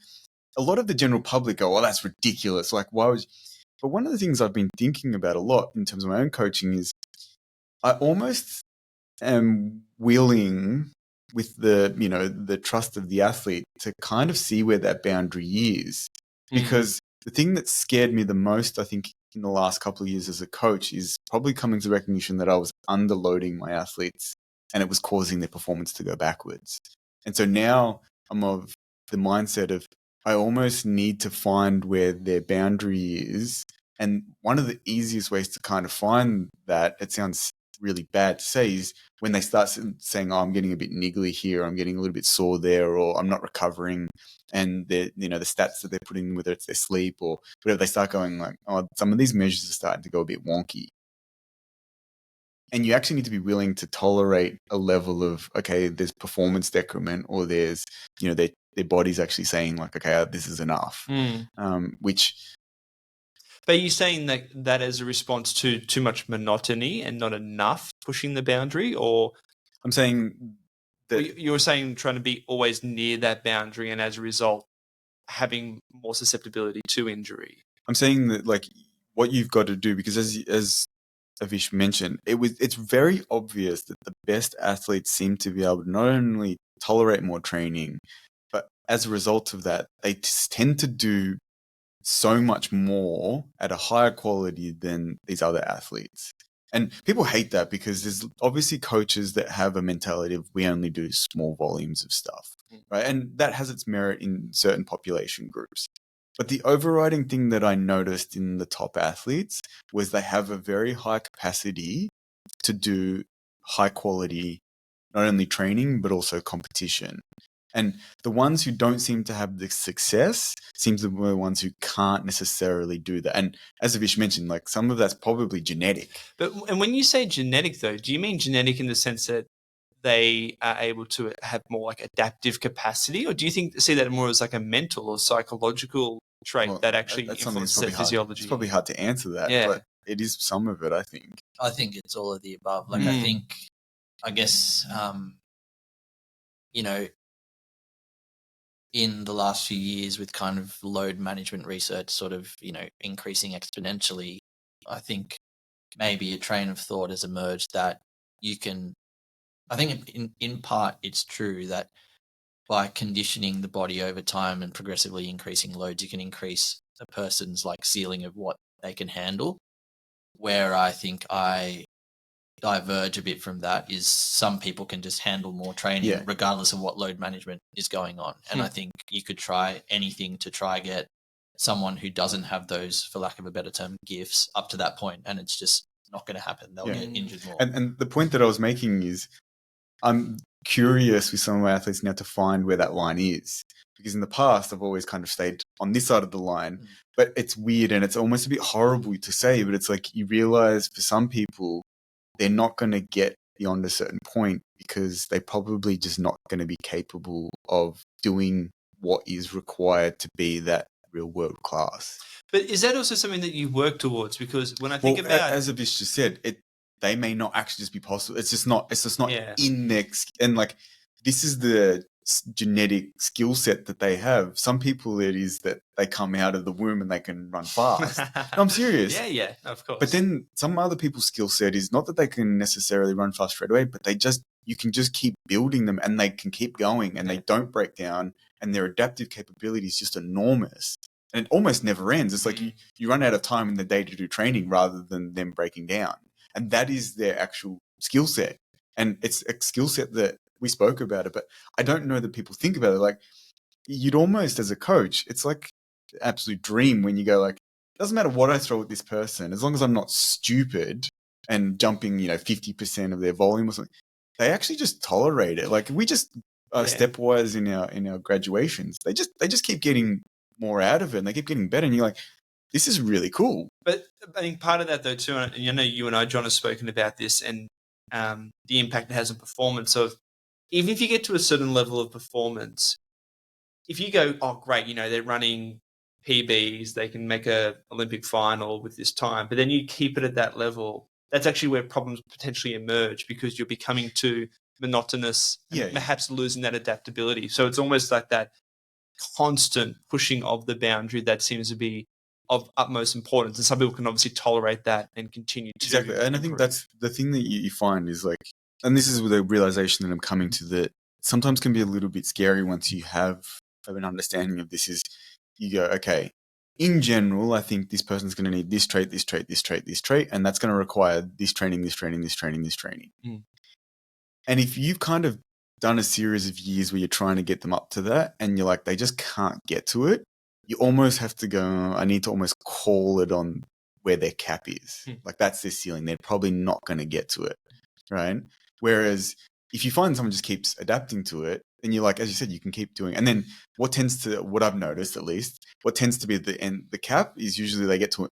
a lot of the general public go, "Oh, that's ridiculous! Like, why would?" But one of the things I've been thinking about a lot in terms of my own coaching is, I almost am willing, with the, you know, the trust of the athlete, to kind of see where that boundary is, because the thing that scared me the most, I think, in the last couple of years as a coach is probably coming to the recognition that I was underloading my athletes and it was causing their performance to go backwards. And so now I'm of the mindset of I almost need to find where their boundary is. And one of the easiest ways to kind of find that, it sounds really bad to say, is when they start saying, oh, I'm getting a bit niggly here, I'm getting a little bit sore there, or I'm not recovering. And the stats that they're putting, whether it's their sleep or whatever, they start going like, oh, some of these measures are starting to go a bit wonky. And you actually need to be willing to tolerate a level of, okay, there's performance decrement, or there's, their body's actually saying like, okay, this is enough. Which. But are you saying that as a response to too much monotony and not enough pushing the boundary, or? I'm saying that you were saying trying to be always near that boundary, and as a result, having more susceptibility to injury. I'm saying that like what you've got to do, because as Avish mentioned, it's very obvious that the best athletes seem to be able to not only tolerate more training, but as a result of that, they tend to do so much more at a higher quality than these other athletes. And people hate that because there's obviously coaches that have a mentality of we only do small volumes of stuff, right? And that has its merit in certain population groups. But the overriding thing that I noticed in the top athletes was they have a very high capacity to do high quality, not only training, but also competition. And the ones who don't seem to have the success seems to be the ones who can't necessarily do that. And as Avish mentioned, like some of that's probably genetic. And when you say genetic, though, do you mean genetic in the sense that they are able to have more like adaptive capacity, or do you see that more as like a mental or psychological trait that actually influences their physiology? It's probably hard to answer that, but it is some of it, I think. I think it's all of the above. Like I guess, in the last few years with kind of load management research sort of, increasing exponentially, I think maybe a train of thought has emerged that I think in part it's true that by conditioning the body over time and progressively increasing loads, you can increase a person's like ceiling of what they can handle. Where I think I diverge a bit from that is some people can just handle more training regardless of what load management is going on. And I think you could try anything to try get someone who doesn't have those, for lack of a better term, gifts up to that point, and it's just not going to happen. They'll get injured more. And the point that I was making is I'm curious with some of my athletes now to find where that line is, because in the past I've always kind of stayed on this side of the line, but it's weird and it's almost a bit horrible to say, but it's like you realize for some people they're not going to get beyond a certain point because they're probably just not going to be capable of doing what is required to be that real world class. But is that also something that you work towards? Because when I think about, as Avish just said, they may not actually just be possible. It's just not in their, and like this is the genetic skill set that they have. Some people it is that they come out of the womb and they can run fast. No, I'm serious. Yeah, of course. But then some other people's skill set is not that they can necessarily run fast straight away, but you can just keep building them and they can keep going and they don't break down, and their adaptive capability is just enormous. And it almost never ends. It's like you run out of time in the day to do training rather than them breaking down. And that is their actual skill set. And it's a skill set that we spoke about it, but I don't know that people think about it. Like you'd almost, as a coach, it's like an absolute dream when you go like, it doesn't matter what I throw at this person, as long as I'm not stupid and jumping, 50% of their volume or something, they actually just tolerate it. Like we just stepwise in our graduations, they just keep getting more out of it and they keep getting better. And you're like, this is really cool. But I think part of that though too, and I know you and I, John, have spoken about this and the impact it has on performance. So even if you get to a certain level of performance, if you go, oh great, they're running PBs, they can make a Olympic final with this time, but then you keep it at that level, that's actually where problems potentially emerge because you're becoming too monotonous and perhaps losing that adaptability. So it's almost like that constant pushing of the boundary that seems to be of utmost importance, and some people can obviously tolerate that and continue to exactly. And I think that's the thing that you find is like, and this is the realization that I'm coming to, that sometimes can be a little bit scary once you have an understanding of this, is you go, okay, in general, I think this person's going to need this trait, this trait, this trait, this trait, and that's going to require this training, this training, this training, this training. Mm. And if you've kind of done a series of years where you're trying to get them up to that and you're like, they just can't get to it, you almost have to go, I need to almost call it on where their cap is. Like that's their ceiling. They're probably not going to get to it, right? Whereas if you find someone just keeps adapting to it, then you're like, as you said, you can keep doing. And then what I've noticed at least, what tends to be the end, the cap is usually they get to,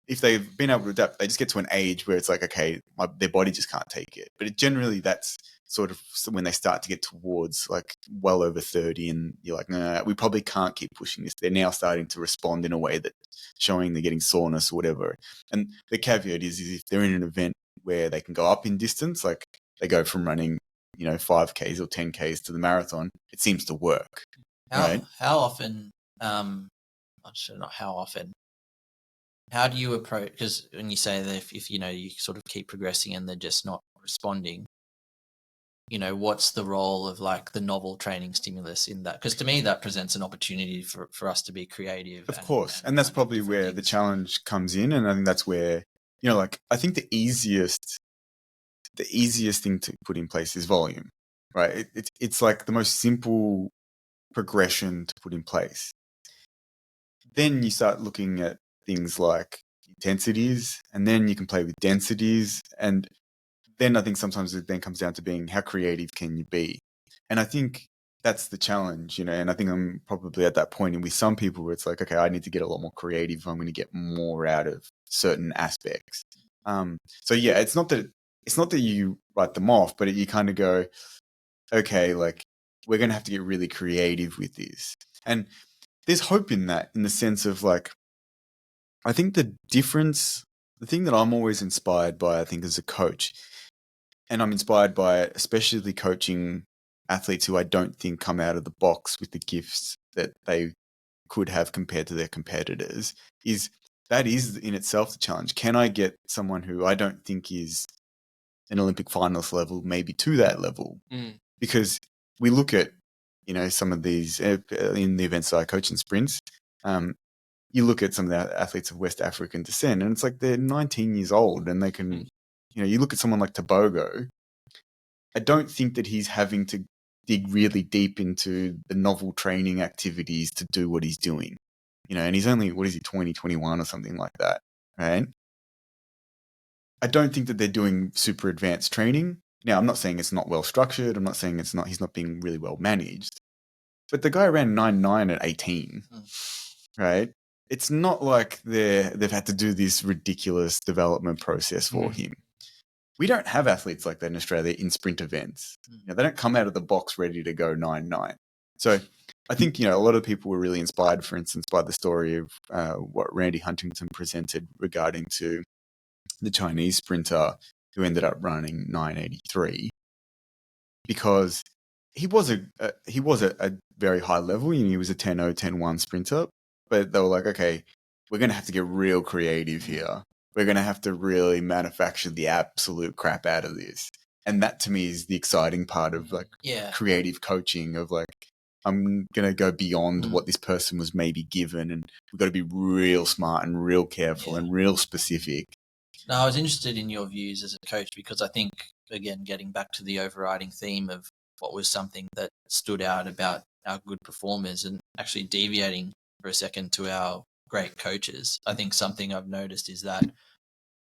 if they've been able to adapt, they just get to an age where it's like, okay, their body just can't take it. But generally that's sort of when they start to get towards like well over 30 and you're like, no, we probably can't keep pushing this. They're now starting to respond in a way that showing they're getting soreness or whatever. And the caveat is if they're in an event where they can go up in distance, like they go from running, 5Ks or 10Ks to the marathon, it seems to work. Right? How often, actually not how often, how do you approach, because when you say that if you sort of keep progressing and they're just not responding, what's the role of like the novel training stimulus in that? Because to me that presents an opportunity for us to be creative. Of course. And that's probably where the challenge comes in. And I think that's where, I think the easiest thing to put in place is volume, right? It's like the most simple progression to put in place. Then you start looking at things like intensities, and then you can play with densities. And then I think sometimes it then comes down to being how creative can you be? And I think that's the challenge, and I think I'm probably at that point with some people where it's like, okay, I need to get a lot more creative if I'm going to get more out of certain aspects. So yeah, it's not that you write them off, but you kind of go, okay, like we're going to have to get really creative with this. And there's hope in that, in the sense of like, I think the thing that I'm always inspired by, I think as a coach, and I'm inspired by it, especially coaching athletes who I don't think come out of the box with the gifts that they could have compared to their competitors, is that is in itself the challenge. Can I get someone who I don't think is an Olympic finalist level, maybe to that level? Because we look at, some of these in the events that I coach in sprints, you look at some of the athletes of West African descent and it's like they're 19 years old and they can, you look at someone like Tobogo. I don't think that he's having to dig really deep into the novel training activities to do what he's doing, and he's only, 20, 21 or something like that, right? I don't think that they're doing super advanced training. Now, I'm not saying it's not well structured. I'm not saying he's not being really well managed. But the guy ran 9.9 at 18, right? It's not like they've had to do this ridiculous development process for him. We don't have athletes like that in Australia in sprint events. They don't come out of the box ready to go 9.9. So I think, a lot of people were really inspired, for instance, by the story of what Randy Huntington presented regarding to the Chinese sprinter who ended up running 9.83, because he was a very high level. He was a 10.0, 10.1 sprinter, but they were like, okay, we're going to have to get real creative here. We're going to have to really manufacture the absolute crap out of this. And that to me is the exciting part of creative coaching, of like, I'm going to go beyond what this person was maybe given. And we've got to be real smart and real careful and real specific. Now, I was interested in your views as a coach, because I think, again, getting back to the overriding theme of what was something that stood out about our good performers, and actually deviating for a second to our great coaches, I think something I've noticed is that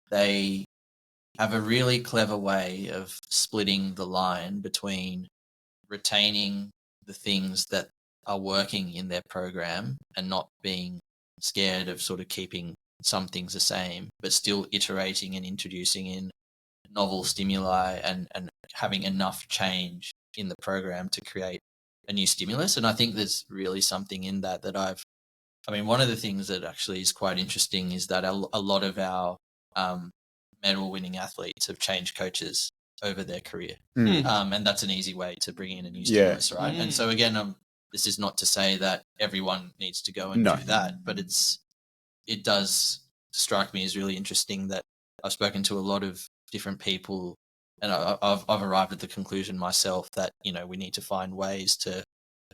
they have a really clever way of splitting the line between retaining the things that are working in their program and not being scared of sort of keeping some things the same, but still iterating and introducing in novel stimuli and having enough change in the program to create a new stimulus. And I think there's really something in that one of the things that actually is quite interesting is that a lot of our medal winning athletes have changed coaches over their career. And that's an easy way to bring in a new stimulus, right? And so again, this is not to say that everyone needs to go and do that, but it does strike me as really interesting that I've spoken to a lot of different people, and I've arrived at the conclusion myself that, we need to find ways to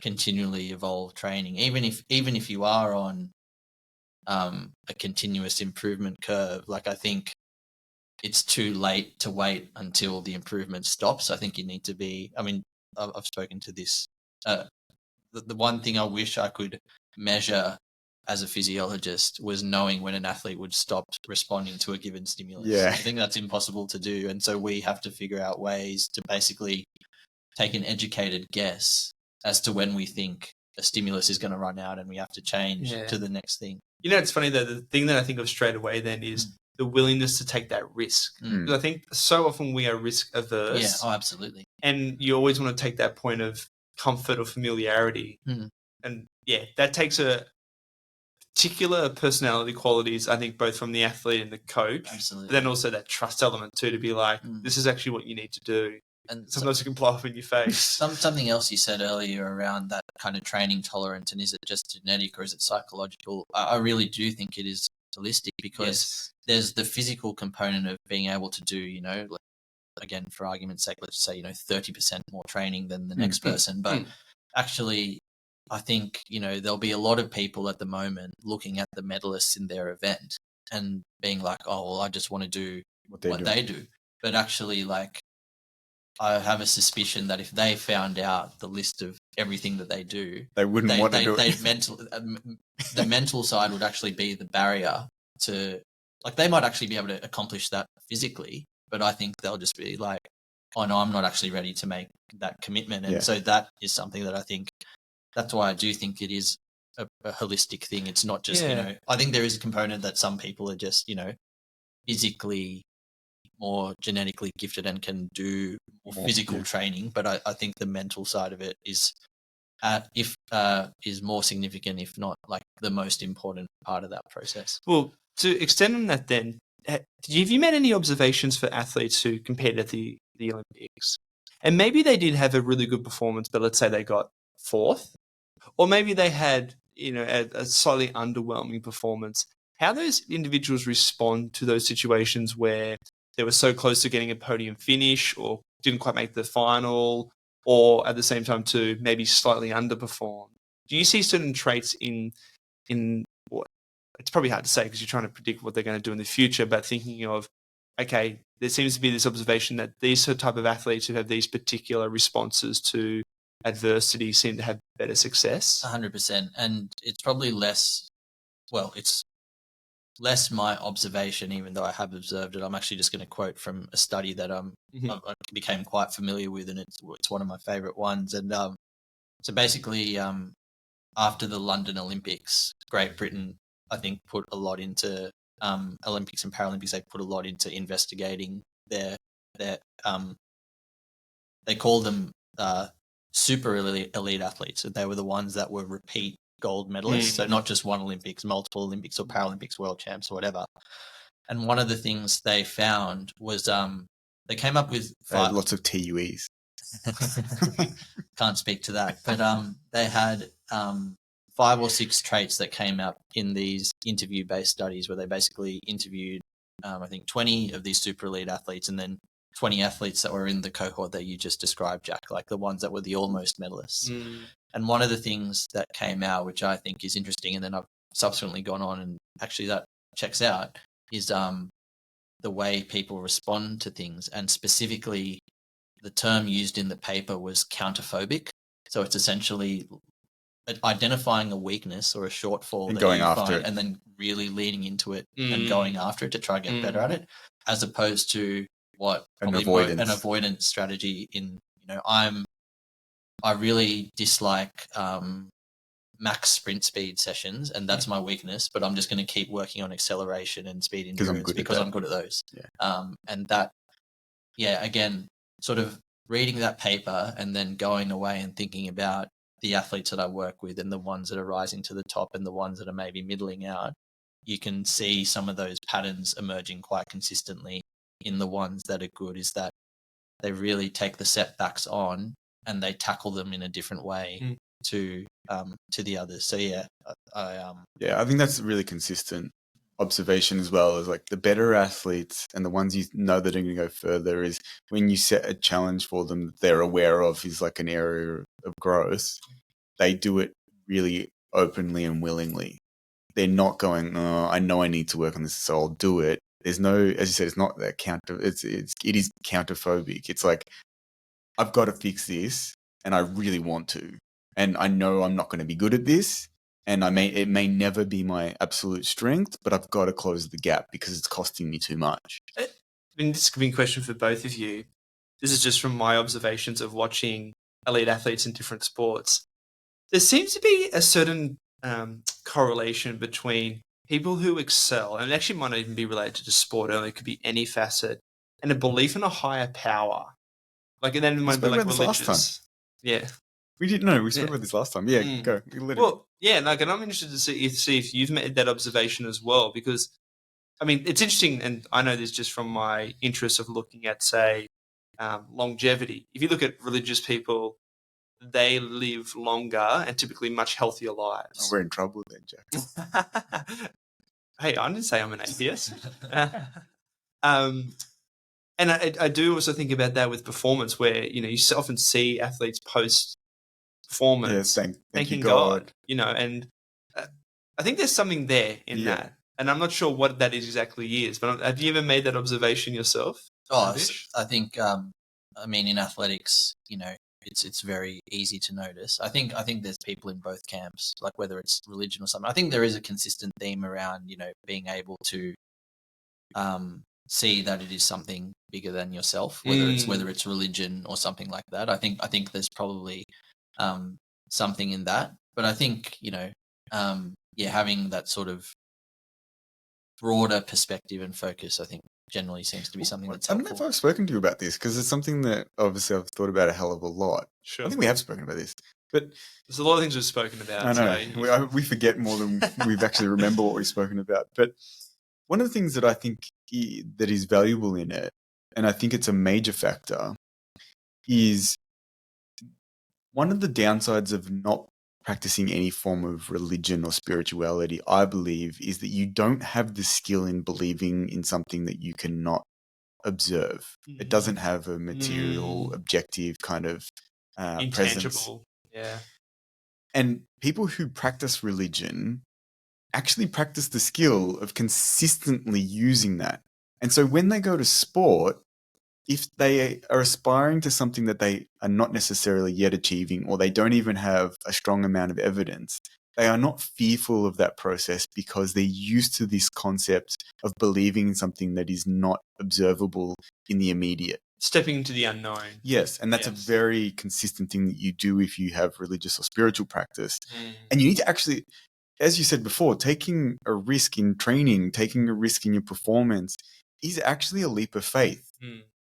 continually evolve training, even if you are on a continuous improvement curve. Like, I think it's too late to wait until the improvement stops. I think you need to be, I mean, I've spoken to this. The one thing I wish I could measure as a physiologist was knowing when an athlete would stop responding to a given stimulus. Yeah. I think that's impossible to do. And so we have to figure out ways to basically take an educated guess as to when we think a stimulus is going to run out and we have to change to the next thing. You know, it's funny though, the thing that I think of straight away then is the willingness to take that risk. Because I think so often we are risk averse. Yeah, oh, absolutely. And you always want to take that point of comfort or familiarity. And yeah, that takes a particular personality qualities, I think, both from the athlete and the coach. Absolutely. But then also that trust element too, to be like, this is actually what you need to do. And sometimes it can blow up in your face. Something else you said earlier around that kind of training tolerance, and is it just genetic or is it psychological? I really do think it is holistic, because there's the physical component of being able to do, you know, like, again, for argument's sake, let's say, 30% more training than the next person. But actually, I think, there'll be a lot of people at the moment looking at the medalists in their event and being like, oh, well, I just want to do what they do. But actually, like, I have a suspicion that if they found out the list of everything that they do, they wouldn't want to do it. The mental side would actually be the barrier to, like, they might actually be able to accomplish that physically, but I think they'll just be like, oh no, I'm not actually ready to make that commitment. And so that is something that I think, that's why I do think it is a holistic thing. It's not just, I think there is a component that some people are just, physically more genetically gifted and can do more physical training. But I think the mental side of it is more significant, if not like the most important part of that process. Well, to extend on that then, have you made any observations for athletes who competed at the Olympics? And maybe they did have a really good performance, but let's say they got fourth, or maybe they had, a slightly underwhelming performance. How those individuals respond to those situations where they were so close to getting a podium finish or didn't quite make the final, or at the same time too, maybe slightly underperform. Do you see certain traits in what, it's probably hard to say because you're trying to predict what they're going to do in the future, but thinking of, okay, there seems to be this observation that these type of athletes who have these particular responses to adversity seem to have better success? 100%. And it's probably less my observation, even though I have observed it. I'm actually just going to quote from a study that I became quite familiar with, and it's one of my favorite ones. And so basically, after the London Olympics, Great Britain, I think, put a lot into Olympics and Paralympics. They put a lot into investigating their they call them super elite athletes. So they were the ones that were repeat gold medalists, so not just one Olympics, multiple Olympics or Paralympics, world champs or whatever. And one of the things they found was they came up with lots of TUEs. Can't speak to that, but they had 5 or 6 traits that came up in these interview-based studies where they basically interviewed I think 20 of these super elite athletes and then 20 athletes that were in the cohort that you just described, Jack, like the ones that were the almost medalists. And one of the things that came out, which I think is interesting, and then I've subsequently gone on and actually that checks out, is the way people respond to things. And specifically, the term used in the paper was counterphobic. So it's essentially identifying a weakness or a shortfall and going after it, and then really leaning into it and going after it to try and get better at it, as opposed to what an avoidance strategy in, I really dislike max sprint speed sessions, and that's my weakness, but I'm just going to keep working on acceleration and speed endurance because I'm good at those. And that, again, sort of reading that paper and then going away and thinking about the athletes that I work with and the ones that are rising to the top and the ones that are maybe middling out, you can see some of those patterns emerging quite consistently in the ones that are good, is that they really take the setbacks on and they tackle them in a different way to the others. So I think that's a really consistent observation as well, as like the better athletes and the ones that are going to go further is when you set a challenge for them that they're aware of is like an area of growth, they do it really openly and willingly. they're not going, oh, I know I need to work on this, so I'll do it. There's no, as you said, it's not that it is counterphobic. It's like, I've got to fix this and I really want to. And I know I'm not going to be good at this. And it may never be my absolute strength, but I've got to close the gap because it's costing me too much. I mean, this could be a question for both of you. This is just from my observations of watching elite athletes in different sports. There seems to be a certain correlation between people who excel, and it actually might not even be related to sport, only it could be any facet, and a belief in a higher power. Like, and then it might be like religious. Yeah. We didn't know. We spoke about this last time. Yeah, go. Well, yeah, like, and I'm interested to see if you've made that observation as well, because, I mean, it's interesting, and I know this just from my interest of looking at, say, longevity. If you look at religious people, they live longer and typically much healthier lives. Oh, we're in trouble then, Jack. Hey, I didn't say I'm an atheist. And I do also think about that with performance, where, you know, you often see athletes post performance thanking God, you know, and I think there's something there in that. And I'm not sure what that exactly is, but have you ever made that observation yourself? Oh, I think, I mean, in athletics, you know, it's very easy to notice. I think there's people in both camps, like whether it's religion or something. I think there is a consistent theme around, you know, being able to see that it is something bigger than yourself, whether it's religion or something like that. I think there's probably something in that, but I think, you know, having that sort of broader perspective and focus, I think, generally seems to be something that's helpful. I don't know if I've spoken to you about this, because it's something that obviously I've thought about a hell of a lot. Sure. I think we have spoken about this, but there's a lot of things we've spoken about. I know. We forget more than we've actually remember what we've spoken about. But one of the things that I think that is valuable in it, and I think it's a major factor, is one of the downsides of not practicing any form of religion or spirituality, I believe, is that you don't have the skill in believing in something that you cannot observe. It doesn't have a material, objective kind of intangible presence. Yeah. And people who practice religion actually practice the skill of consistently using that. And so when they go to sport, if they are aspiring to something that they are not necessarily yet achieving, or they don't even have a strong amount of evidence, they are not fearful of that process because they're used to this concept of believing in something that is not observable in the immediate. Stepping into the unknown. Yes, and that's a very consistent thing that you do if you have religious or spiritual practice. And you need to actually, as you said before, taking a risk in training, taking a risk in your performance is actually a leap of faith.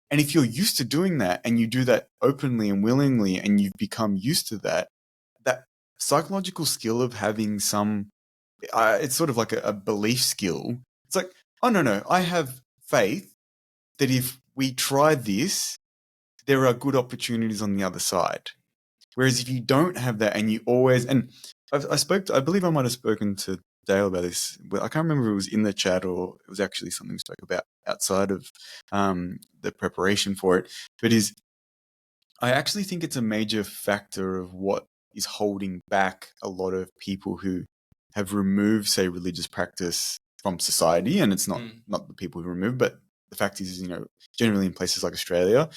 And if you're used to doing that and you do that openly and willingly and you've become used to that, that psychological skill of having some, it's sort of like a belief skill. It's like, oh, no, I have faith that if we try this, there are good opportunities on the other side. Whereas if you don't have that and you always, and I believe I might have spoken to Dale about this. I can't remember if it was in the chat or it was actually something we spoke about outside of the preparation for it. But I actually think it's a major factor of what is holding back a lot of people who have removed, say, religious practice from society. And it's not the people who remove, but the fact is, you know, generally in places like Australia,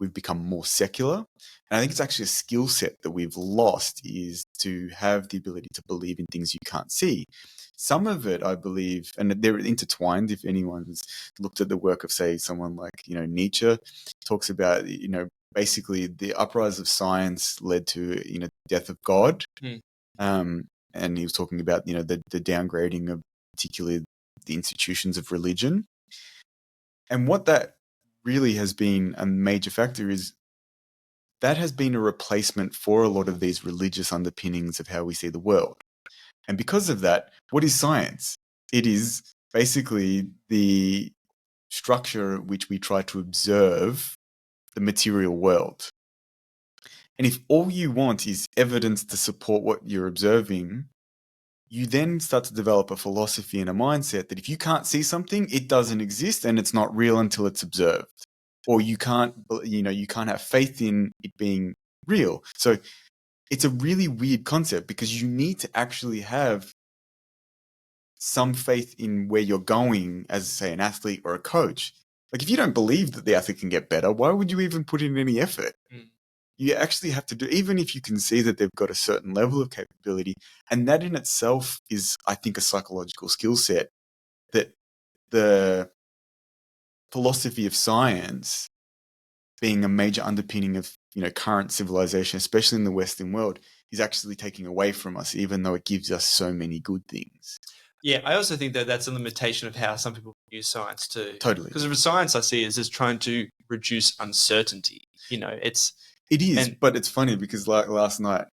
we've become more secular. And I think it's actually a skill set that we've lost, is to have the ability to believe in things you can't see. Some of it, I believe, and they're intertwined. If anyone's looked at the work of, say, someone like, you know, Nietzsche, talks about, you know, basically the uprise of science led to, you know, the death of God. And he was talking about, you know, the downgrading of particularly the institutions of religion. And what that really has been a major factor is that has been a replacement for a lot of these religious underpinnings of how we see the world. And because of that, what is science? It is basically the structure which we try to observe the material world. And if all you want is evidence to support what you're observing, you then start to develop a philosophy and a mindset that if you can't see something, it doesn't exist and it's not real until it's observed. Or you can't have faith in it being real. So it's a really weird concept because you need to actually have some faith in where you're going as, say, an athlete or a coach. Like, if you don't believe that the athlete can get better, why would you even put in any effort? You actually have to do, even if you can see that they've got a certain level of capability, and that in itself is, I think, a psychological skill set that the philosophy of science, being a major underpinning of, current civilization, especially in the Western world, is actually taking away from us, even though it gives us so many good things. Yeah, I also think that that's a limitation of how some people use science too. Totally. Because of science I see is just trying to reduce uncertainty. It is, but it's funny because like last night,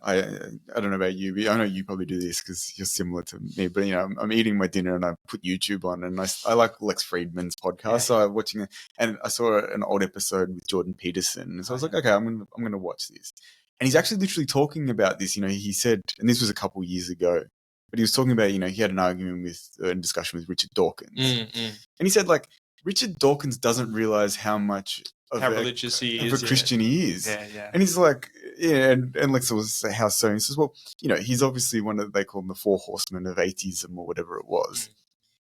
I don't know about you, but I know you probably do this because you're similar to me, but I'm eating my dinner and I put YouTube on, and I like Lex Friedman's podcast, so I'm watching it, and I saw an old episode with Jordan Peterson, and so I was like, okay, I'm gonna watch this, and he's actually literally talking about this. He said, and this was a couple of years ago, but he was talking about, he had an argument with a discussion with Richard Dawkins, and he said, like, Richard Dawkins doesn't realize how much of how a religious he is, of a Christian he is. Yeah. And he's like, and Lex will say, how so? And he says, well, he's obviously one of, they call him the four horsemen of atheism or whatever it was.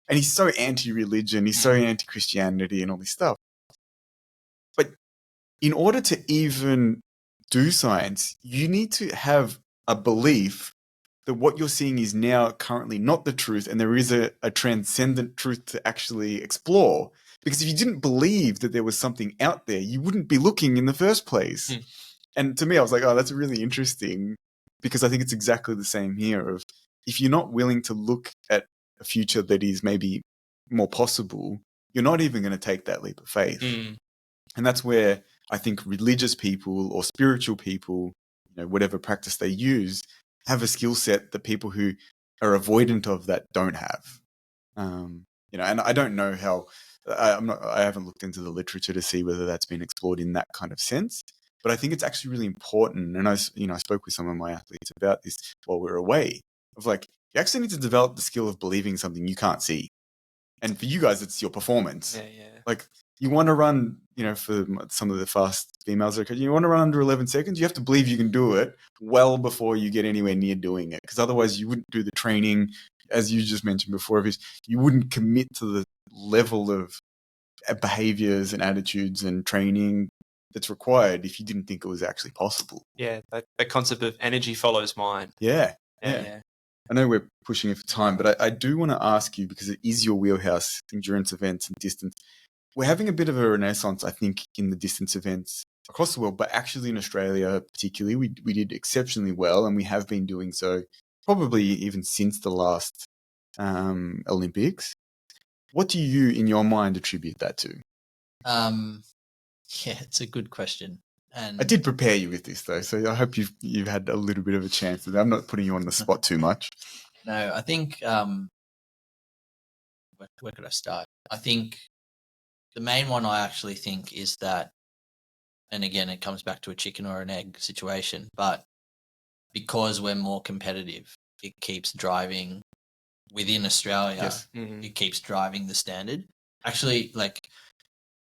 And he's so anti-religion, he's so anti-Christianity and all this stuff. But in order to even do science, you need to have a belief that what you're seeing is now currently not the truth, and there is a transcendent truth to actually explore. Because if you didn't believe that there was something out there, you wouldn't be looking in the first place. And to me, I was like, oh, that's really interesting, because I think it's exactly the same here. Of if you're not willing to look at a future that is maybe more possible, you're not even going to take that leap of faith. And that's where I think religious people or spiritual people, whatever practice they use, have a skill set that people who are avoidant of that don't have. And I don't know how. I haven't looked into the literature to see whether that's been explored in that kind of sense, but I think it's actually really important. And I spoke with some of my athletes about this while we were away, of like, you actually need to develop the skill of believing something you can't see. And for you guys, it's your performance. Yeah. Like, you want to run, for some of the fast females, you want to run under 11 seconds, you have to believe you can do it well before you get anywhere near doing it. Because otherwise you wouldn't do the training, as you just mentioned before, you wouldn't commit to the level of behaviors and attitudes and training that's required if you didn't think it was actually possible. Yeah, that concept of energy follows mind. Yeah. Yeah. I know we're pushing it for time, but I do want to ask you, because it is your wheelhouse, endurance events and distance. We're having a bit of a renaissance, I think, in the distance events across the world, but actually in Australia particularly, we did exceptionally well, and we have been doing so probably even since the last Olympics. What do you, in your mind, attribute that to? Yeah, it's a good question. And I did prepare you with this, though, so I hope you've had a little bit of a chance. I'm not putting you on the spot too much. No, I think where could I start? I think the main one I actually think is that, and again, it comes back to a chicken or an egg situation, but because we're more competitive, it keeps driving within Australia. Yes. It keeps driving the standard. Actually, like,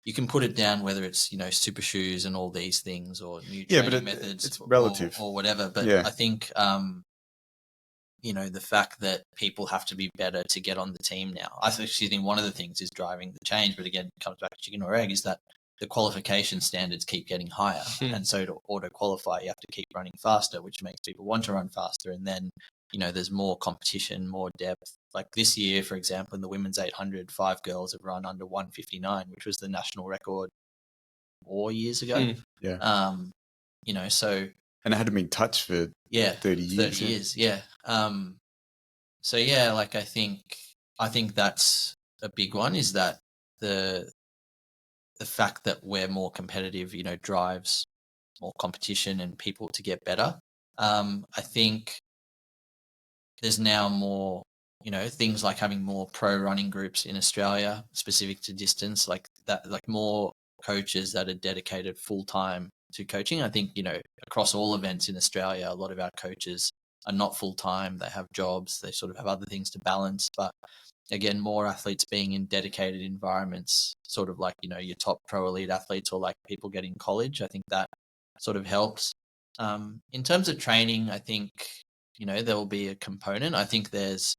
you can put it down whether it's, super shoes and all these things, or new training methods, it's relative or whatever. But yeah. I think, the fact that people have to be better to get on the team now. I actually think one of the things is driving the change, but again, it comes back to chicken or egg, is that the qualification standards keep getting higher. And so to auto qualify, you have to keep running faster, which makes people want to run faster. And then, there's more competition, more depth. Like this year, for example, in the women's 800, 5 girls have run under 1:59, which was the national record 4 years ago. Yeah. So. And it hadn't been touched for 30 years. 30 years, yeah. So yeah, like I think that's a big one, is that the fact that we're more competitive, drives more competition and people to get better. I think there's now more, things like having more pro running groups in Australia specific to distance, like that, like more coaches that are dedicated full time to coaching. I think, across all events in Australia, a lot of our coaches are not full time. They have jobs. They sort of have other things to balance. But again, more athletes being in dedicated environments, sort of like, your top pro elite athletes, or like people getting college. I think that sort of helps. In terms of training, I think, there will be a component. I think there's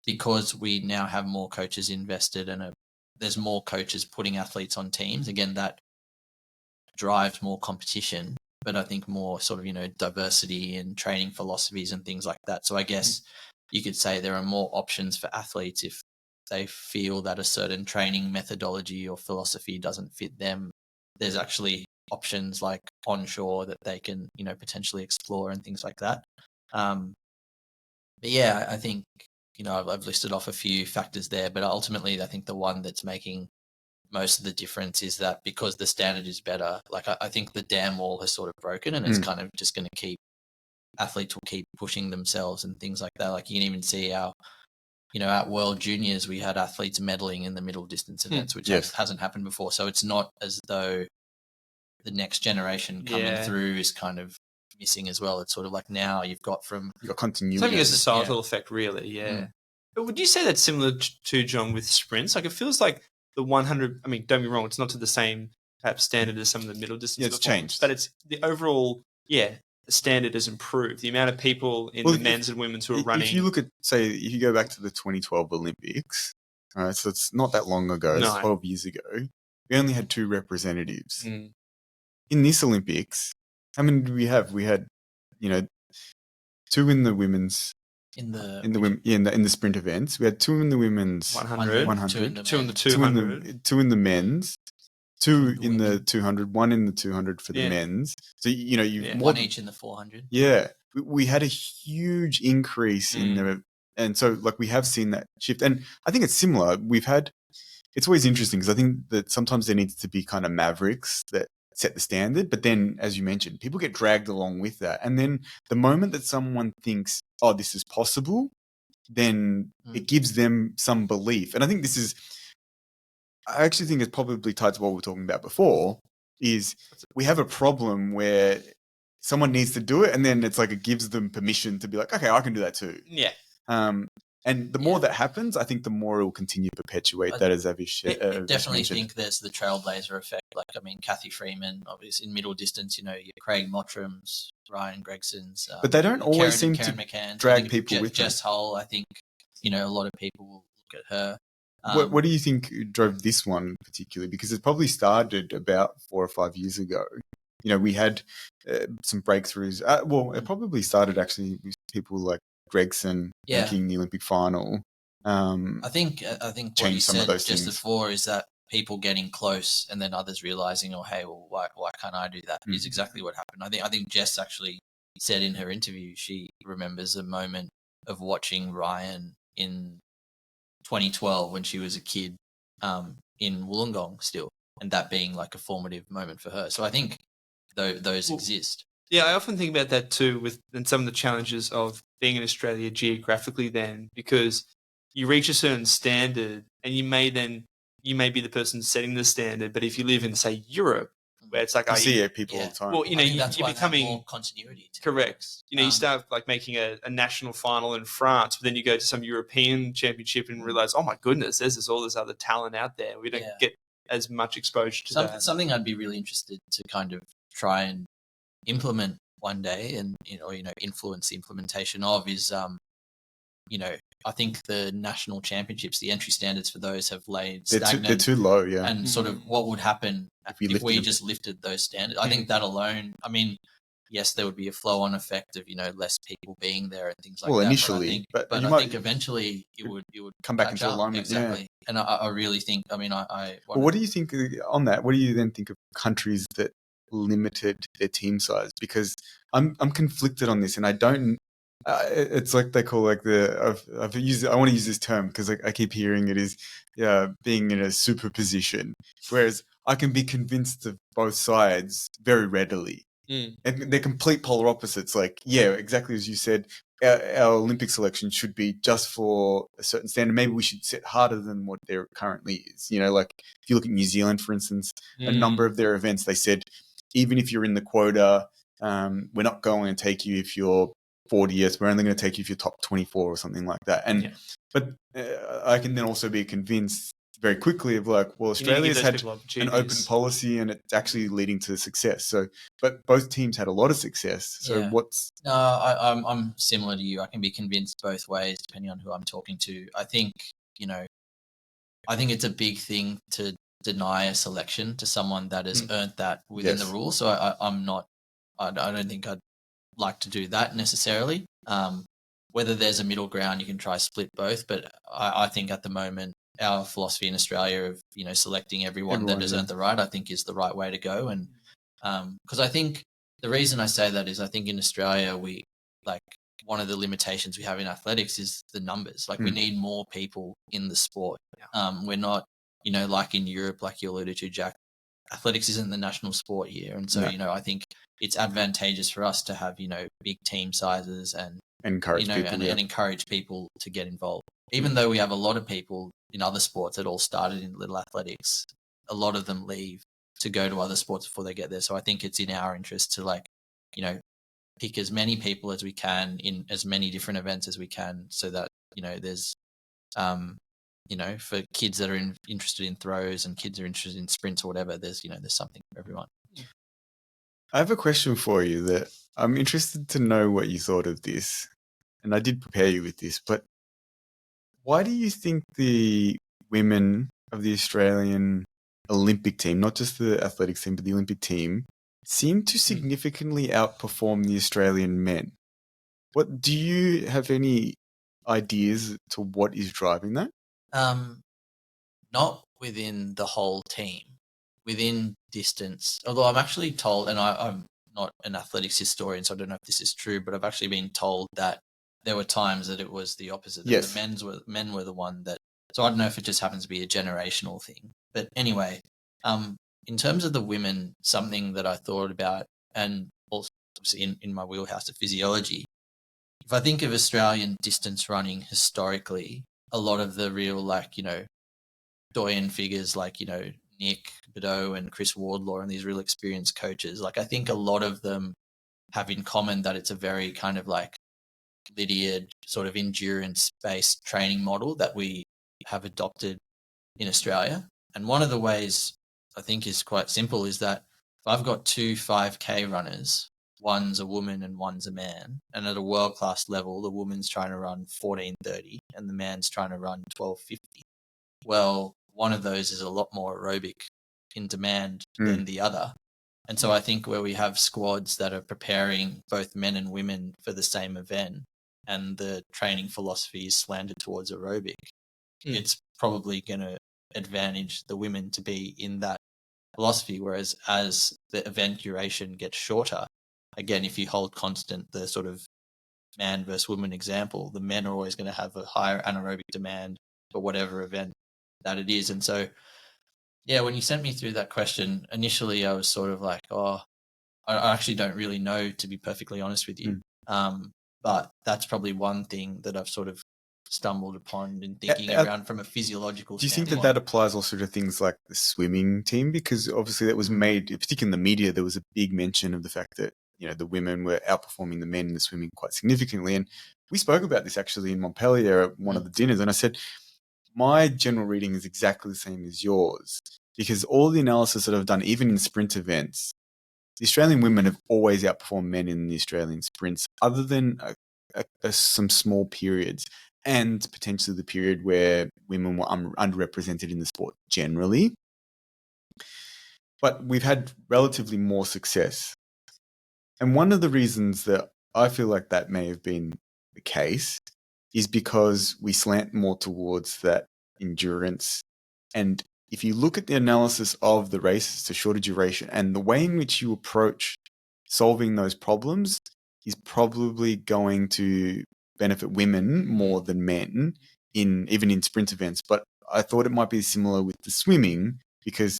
because we now have more coaches invested and there's more coaches putting athletes on teams, again, that drives more competition, but I think more sort of, diversity in training philosophies and things like that. So I guess you could say there are more options for athletes if they feel that a certain training methodology or philosophy doesn't fit them. There's actually options like onshore that they can, potentially explore and things like that. But yeah, I think, I've listed off a few factors there, but ultimately I think the one that's making most of the difference is that because the standard is better, like I think the dam wall has sort of broken and it's kind of just going to athletes will keep pushing themselves and things like that. Like you can even see at World Juniors, we had athletes medaling in the middle distance events, which hasn't happened before. So it's not as though the next generation coming through is kind of missing as well. It's sort of like now you've got continuity. It's having a societal effect, really, yeah. But would you say that's similar to, John, with sprints? Like it feels like the 100, I mean, don't be wrong, it's not to the same perhaps standard as some of the middle distance. Yeah, it's changed. But it's the overall, the standard has improved. The amount of people in the men's and women's who are running. If you look at, say, if you go back to the 2012 Olympics, so it's not that long ago, it's 12 years ago, we only had 2 representatives. In this Olympics, how many did we have? We had, 2 in the women's. In the sprint events, we had 2 in the women's 100, 2 in the 200, 2 in the men's, 2 in the 200, 1 in the 200 for the men's. So one each in the 400. Yeah, we had a huge increase in the, and so like we have seen that shift, and I think it's similar. It's always interesting because I think that sometimes there needs to be kind of mavericks that set the standard, but then, as you mentioned, people get dragged along with that. And then the moment that someone thinks, oh, this is possible, then it gives them some belief. And I think I actually think it's probably tied to what we were talking about before, is we have a problem where someone needs to do it, and then it's like it gives them permission to be like, okay, I can do that too. Yeah. And the more that happens, I think the more it will continue to perpetuate that, as Avish I definitely think there's the trailblazer effect. Like, I mean, Kathy Freeman, obviously in middle distance, your Craig Mottrams, Ryan Gregson's. But they don't always seem to McCann, drag people with them. Jess Hull, I think, a lot of people will look at her. What do you think drove this one particularly? Because it probably started about 4 or 5 years ago. We had some breakthroughs. It probably started actually with people like Gregson making the Olympic final. I think what you said just before is that people getting close and then others realizing, oh, hey, well, why can't I do that? Is exactly what happened. I think Jess actually said in her interview she remembers a moment of watching Ryan in 2012 when she was a kid in Wollongong still, and that being like a formative moment for her. So I think those exist. Yeah, I often think about that too with some of the challenges of being in Australia geographically then, because you reach a certain standard and you may be the person setting the standard, but if you live in, say, Europe, where it's like... You see people all the time. Well, you're becoming... more continuity. Correct. You start like making a national final in France, but then you go to some European championship and realize, oh my goodness, there's all this other talent out there. We don't get as much exposure to that. Something I'd be really interested to kind of try and implement one day and influence the implementation of is I think the national championships, the entry standards for those have laid stagnant. They're too low, and sort of what would happen if we just lifted those standards. I think that alone, I mean, yes, there would be a flow-on effect of less people being there and things like that. Well, initially, but I think eventually it would come back into alignment. Exactly, and I really think. I mean, what do you think on that? What do you then think of countries that limited their team size? Because I'm conflicted on this, and I don't. It's like they call like I want to use this term because I keep hearing it is being in a superposition, whereas I can be convinced of both sides very readily. And they're complete polar opposites. Like, exactly as you said, our Olympic selection should be just for a certain standard. Maybe we should set harder than what there currently is. Like if you look at New Zealand, for instance, a number of their events, they said, even if you're in the quota, we're not going to take you if you're 40th. We're only going to take you if you're top 24 or something like that. But I can then also be convinced very quickly of like, well, You need to give Australia's those had people an opportunities. open policy and it's actually leading to success. But both teams had a lot of success. So Yeah. No, I'm similar to you. I can be convinced both ways depending on who I'm talking to. I think it's a big thing to deny a selection to someone that has earned that within the rules. So I don't think I'd like to do that necessarily. Whether there's a middle ground, you can try split both. But I think at the moment, our philosophy in Australia of, selecting everyone that has earned the right, I think is the right way to go. And because I think the reason I say that is I think in Australia, one of the limitations we have in athletics is the numbers. Like we need more people in the sport. We're not, like in Europe, like you alluded to, Jack, athletics isn't the national sport here. And so, I think it's advantageous for us to have, big team sizes and encourage people, and encourage people to get involved. Even though we have a lot of people in other sports that all started in little athletics, a lot of them leave to go to other sports before they get there. So I think it's in our interest to pick as many people as we can in as many different events as we can, so that there's for kids that are interested in throws and kids are interested in sprints or whatever, there's something for everyone. I have a question for you that I'm interested to know what you thought of this, and I did prepare you with this, but why do you think the women of the Australian Olympic team, not just the athletics team, but the Olympic team, seem to significantly outperform the Australian men? What do you have any ideas to what is driving that? Not within the whole team, within distance. Although I'm actually told, and I'm not an athletics historian, so I don't know if this is true, but I've actually been told that there were times that it was the opposite. Yes. The men were the one that. So I don't know if it just happens to be a generational thing. But anyway, in terms of the women, something that I thought about, and also obviously in my wheelhouse of physiology, if I think of Australian distance running historically, a lot of the real doyen figures like, Nick Bedeau and Chris Wardlaw and these real experienced coaches, I think a lot of them have in common that it's a very kind of Lydiard sort of endurance-based training model that we have adopted in Australia. And one of the ways I think is quite simple is that if I've got two 5K runners, one's a woman and one's a man, and at a world-class level, the woman's trying to run 14:30 and the man's trying to run 12:50. Well, one of those is a lot more aerobic in demand than the other. And so I think where we have squads that are preparing both men and women for the same event and the training philosophy is slanted towards aerobic, it's probably going to advantage the women to be in that philosophy. Whereas as the event duration gets shorter, again, if you hold constant the sort of man versus woman example, the men are always going to have a higher anaerobic demand for whatever event that it is. And so, yeah, when you sent me through that question, initially I was sort of like, I actually don't really know, to be perfectly honest with you. But that's probably one thing that I've sort of stumbled upon in thinking around from a physiological Do you think standpoint. that applies also to things like the swimming team? Because obviously that was made, particularly in the media, there was a big mention of the fact that, the women were outperforming the men in the swimming quite significantly. And we spoke about this actually in Montpellier at one of the dinners. And I said, my general reading is exactly the same as yours, because all the analysis that I've done, even in sprint events, the Australian women have always outperformed men in the Australian sprints, other than some small periods, and potentially the period where women were underrepresented in the sport generally. But we've had relatively more success. And one of the reasons that I feel like that may have been the case is because we slant more towards that endurance. And if you look at the analysis of the races to shorter duration and the way in which you approach solving those problems is probably going to benefit women more than men even in sprint events. But I thought it might be similar with the swimming, because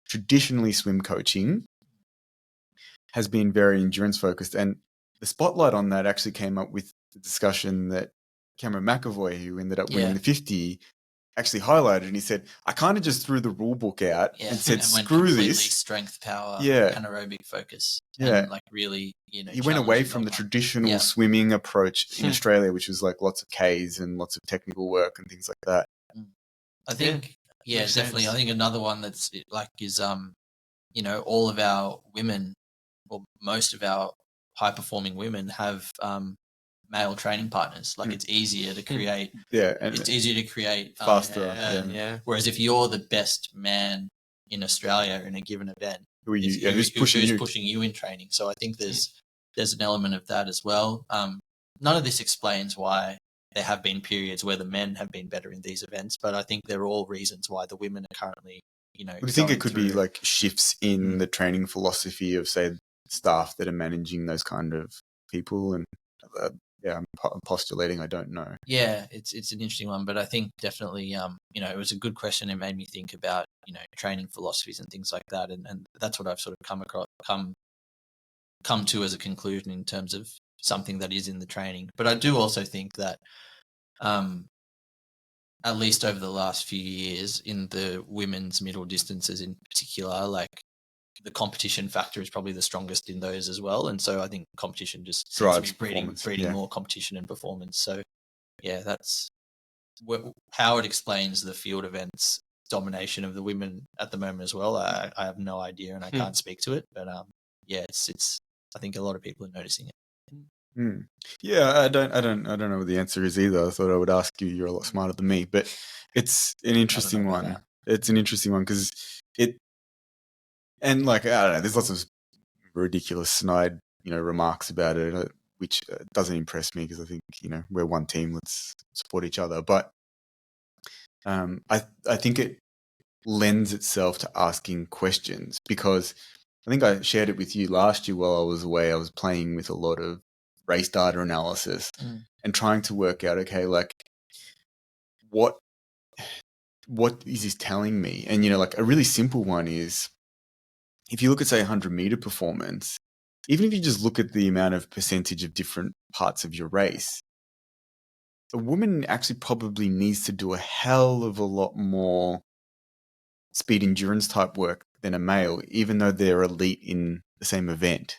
traditionally swim coaching has been very endurance focused. And the spotlight on that actually came up with the discussion that Cameron McAvoy, who ended up winning the 50, actually highlighted. And he said, I kind of just threw the rule book out and said, screw this. Strength, power, anaerobic focus. And really, he went away from the traditional swimming approach in Australia, which was like lots of Ks and lots of technical work and things like that. I think Yeah, Makes definitely. sense. I think another one that's like is all of our women, or most of our high performing women have male training partners. Like it's easier to create. Yeah, It's easier to create faster. Yeah. Whereas if you're the best man in Australia in a given event, Who's pushing you? pushing you in training. So I think there's an element of that as well. None of this explains why there have been periods where the men have been better in these events, but I think they're all reasons why the women are currently, Do you think it could be through- like shifts in the training philosophy of, say, staff that are managing those kind of people? And I'm postulating I don't know. Yeah, it's an interesting one, but I think definitely, it was a good question. It made me think about, training philosophies and things like that, and that's what I've sort of come to as a conclusion in terms of something that is in the training. But I do also think that, at least over the last few years, in the women's middle distances in particular, like the competition factor is probably the strongest in those as well. And so I think competition just seems to Drives be breeding performance, more competition and performance. So yeah, that's how it explains the field events domination of the women at the moment as well. I have no idea and I can't speak to it, but it's I think a lot of people are noticing it. Yeah, I don't know what the answer is either. I thought I would ask you. You're a lot smarter than me, but it's an interesting one. That. It's an interesting one because and like, I don't know, there's lots of ridiculous snide, remarks about it, which doesn't impress me because I think, we're one team. Let's support each other. But I think it lends itself to asking questions, because I think I shared it with you last year while I was away. I was playing with a lot of race data analysis and trying to work out, okay, like what is this telling me? And, like a really simple one is, if you look at, say, 100-meter performance, even if you just look at the amount of percentage of different parts of your race, a woman actually probably needs to do a hell of a lot more speed endurance type work than a male, even though they're elite in the same event.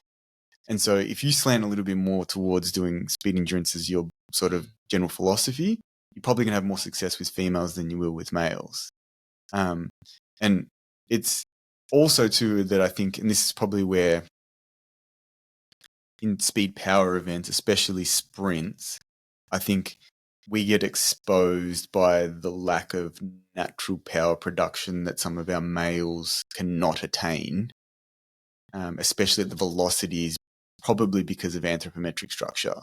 And so if you slant a little bit more towards doing speed endurance as your sort of general philosophy, you're probably going to have more success with females than you will with males. And it's also too that I think, and this is probably where in speed power events, especially sprints, I think we get exposed by the lack of natural power production that some of our males cannot attain, especially at the velocities, probably because of anthropometric structure.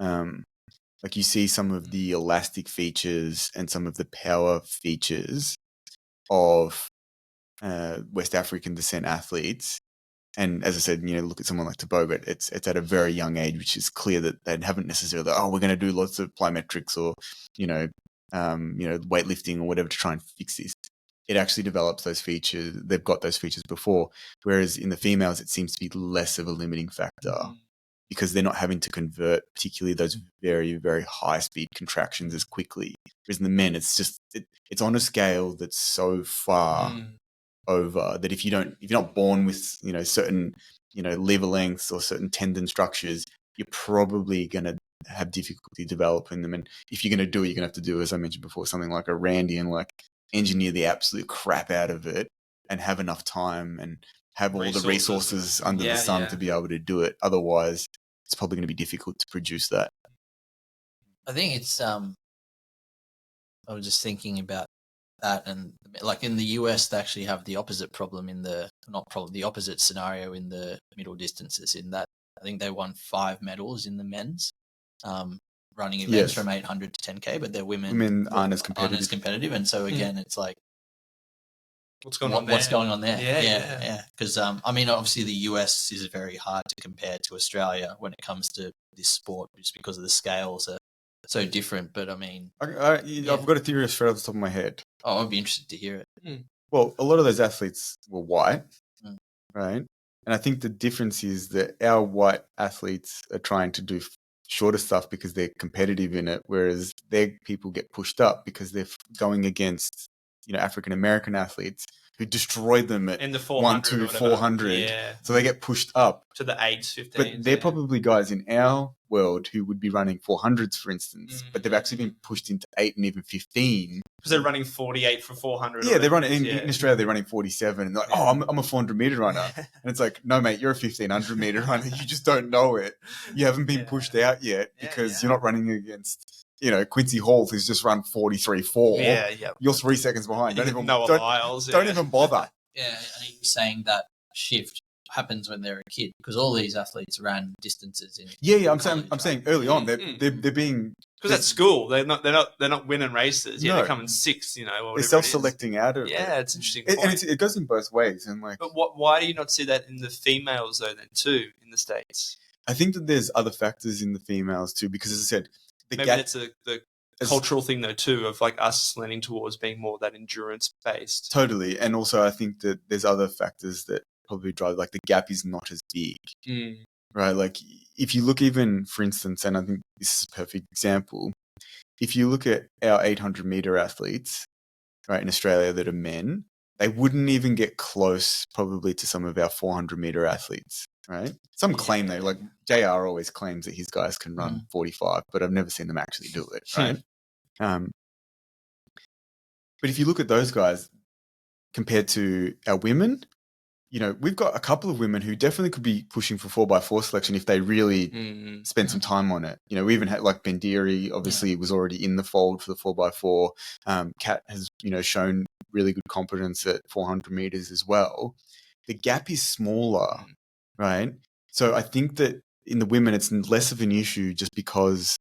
Like you see some of the elastic features and some of the power features of West African descent athletes. And as I said, look at someone like Tebogo. It's at a very young age, which is clear that they haven't necessarily, we're going to do lots of plyometrics or, weightlifting or whatever to try and fix this. It actually develops those features. They've got those features before. Whereas in the females, it seems to be less of a limiting factor because they're not having to convert particularly those very, very high speed contractions as quickly. Whereas in the men, it's just, it's on a scale that's so far over that if you're not born with, certain, lever lengths or certain tendon structures, you're probably going to have difficulty developing them. And if you're going to do it, you're going to have to do, as I mentioned before, something like a Randy and like engineer the absolute crap out of it and have enough time and have all the resources under the sun to be able to do it. Otherwise, it's probably going to be difficult to produce that. I think it's, I was just thinking about that, and like in the US, they actually have the opposite problem the opposite scenario in the middle distances, in that I think they won 5 medals in the men's running events from 800 to 10K, but their women aren't as competitive. And so again, it's like, what's going on there? What's going on there? Yeah. Because obviously the US is very hard to compare to Australia when it comes to this sport, just because of the scales are so different. But I mean, I've got a theory straight off the top of my head. Oh, I'd be interested to hear it. Well, a lot of those athletes were white, right? And I think the difference is that our white athletes are trying to do shorter stuff because they're competitive in it, whereas their people get pushed up because they're going against, African American athletes who destroyed them at in the 400 to 400. Yeah. So they get pushed up to the 8s, 15s. But they're probably guys in our world who would be running 400s, for instance, but they've actually been pushed into 8 and even 15. Because they're running 48 for 400. Yeah, they're running in Australia. They're running 47, and they're like, I'm a 400-meter runner, and it's like, no, mate, you're a 1500-meter runner. You just don't know it. You haven't been pushed out yet because you're not running against, Quincy Hall, who's just run 43.4. Yeah. You're 3 seconds behind. Don't even bother. Yeah, and you're saying that shift happens when they're a kid because all these athletes ran distances in. I'm saying early on they're being, because at school they're not winning races. Yeah, they're coming sixth. They're self-selecting out of it. Yeah, it's interesting. And it goes in both ways. And like, but why do you not see that in the females though? Then too in the States, I think that there's other factors in the females too, because as I said, maybe that's the cultural thing though too, of like us leaning towards being more that endurance based. Totally, and also I think that there's other factors that probably drive, like the gap is not as big, right? Like if you look, even for instance, and I think this is a perfect example, if you look at our 800-meter athletes, right, in Australia that are men, they wouldn't even get close probably to some of our 400-meter athletes, right? Some claim they, like JR always claims that his guys can run 45, but I've never seen them actually do it, right? But if you look at those guys compared to our women, we've got a couple of women who definitely could be pushing for 4x4 selection if they really spend some time on it. We even had like Bendiri, obviously was already in the fold for the 4x4. Kat has, shown really good competence at 400 meters as well. The gap is smaller, right? So I think that in the women, it's less of an issue just because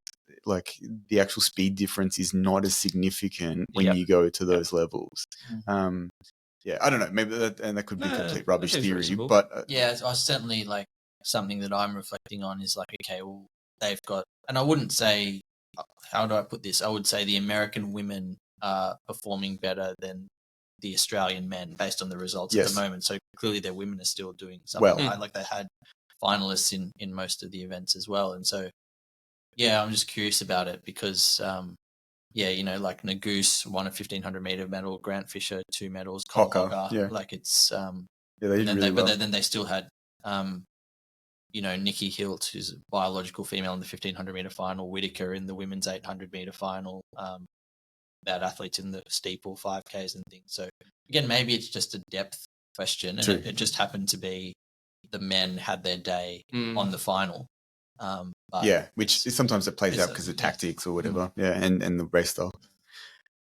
like the actual speed difference is not as significant when you go to those levels. I don't know. Maybe that could be complete rubbish theory, reasonable. But I certainly like something that I'm reflecting on is like, okay, well, they've got, and I wouldn't say, how do I put this? I would say the American women are performing better than the Australian men based on the results at the moment. So clearly their women are still doing something right. Like they had finalists in most of the events as well. And so, I'm just curious about it because, like Nagoose won a 1500-meter medal, Grant Fisher 2 medals, Cole Hocker, like it's they did really well. But then they still had Nikki Hilt, who's a biological female in the 1500-meter final, Whitaker in the women's 800-meter final, that athletes in the steeple 5Ks and things. So again, maybe it's just a depth question, and it just happened to be the men had their day on the final. Which sometimes it plays out because of tactics or whatever. And the race style.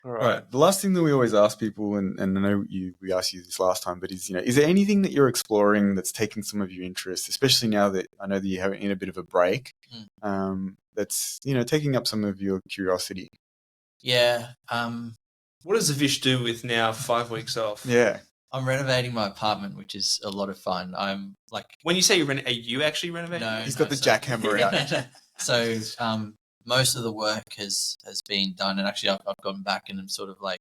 All right. The last thing that we always ask people, and I know we asked you this last time, but is there anything that you're exploring that's taking some of your interest, especially now that I know that you're in a bit of a break, that's taking up some of your curiosity? Yeah. What does Avish do with now 5 weeks off? Yeah. I'm renovating my apartment, which is a lot of fun. I'm like, when you say are you actually renovating? No, he's got the jackhammer out. So most of the work has been done, and actually I've gone back and I'm sort of like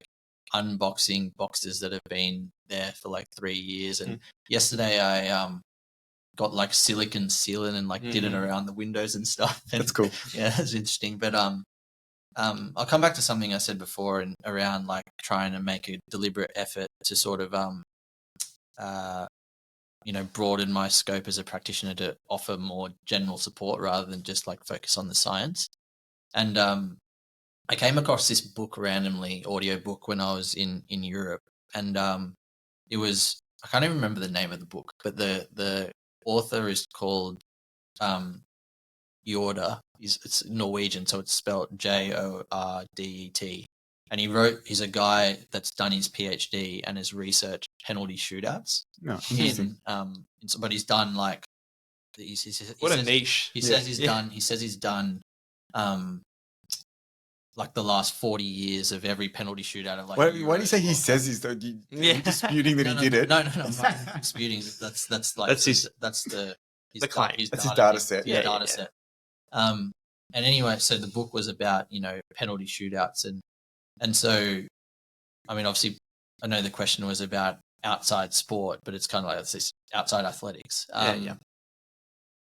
unboxing boxes that have been there for like 3 years. And yesterday I got like silicon sealant and like did it around the windows and stuff. And, that's cool. Yeah, that's interesting. But I'll come back to something I said before and around like trying to make a deliberate effort to sort of broaden my scope as a practitioner to offer more general support rather than just like focus on the science. And I came across this book randomly, audio book, when I was in Europe, and it was, I can't even remember the name of the book, but the author is called Jorda. It's Norwegian, so it's spelled Jordet. And he's a guy that's done his PhD and has researched penalty shootouts. No, But he's done like a niche. He says he's done like the last 40 years of every penalty shootout of like. Why do you say he says he's done? You're disputing that he did it. No. I'm disputing. That's his claim. That's his data set. Data set. And anyway, so the book was about penalty shootouts and so, I mean, obviously, I know the question was about outside sport, but it's kind of like this outside athletics.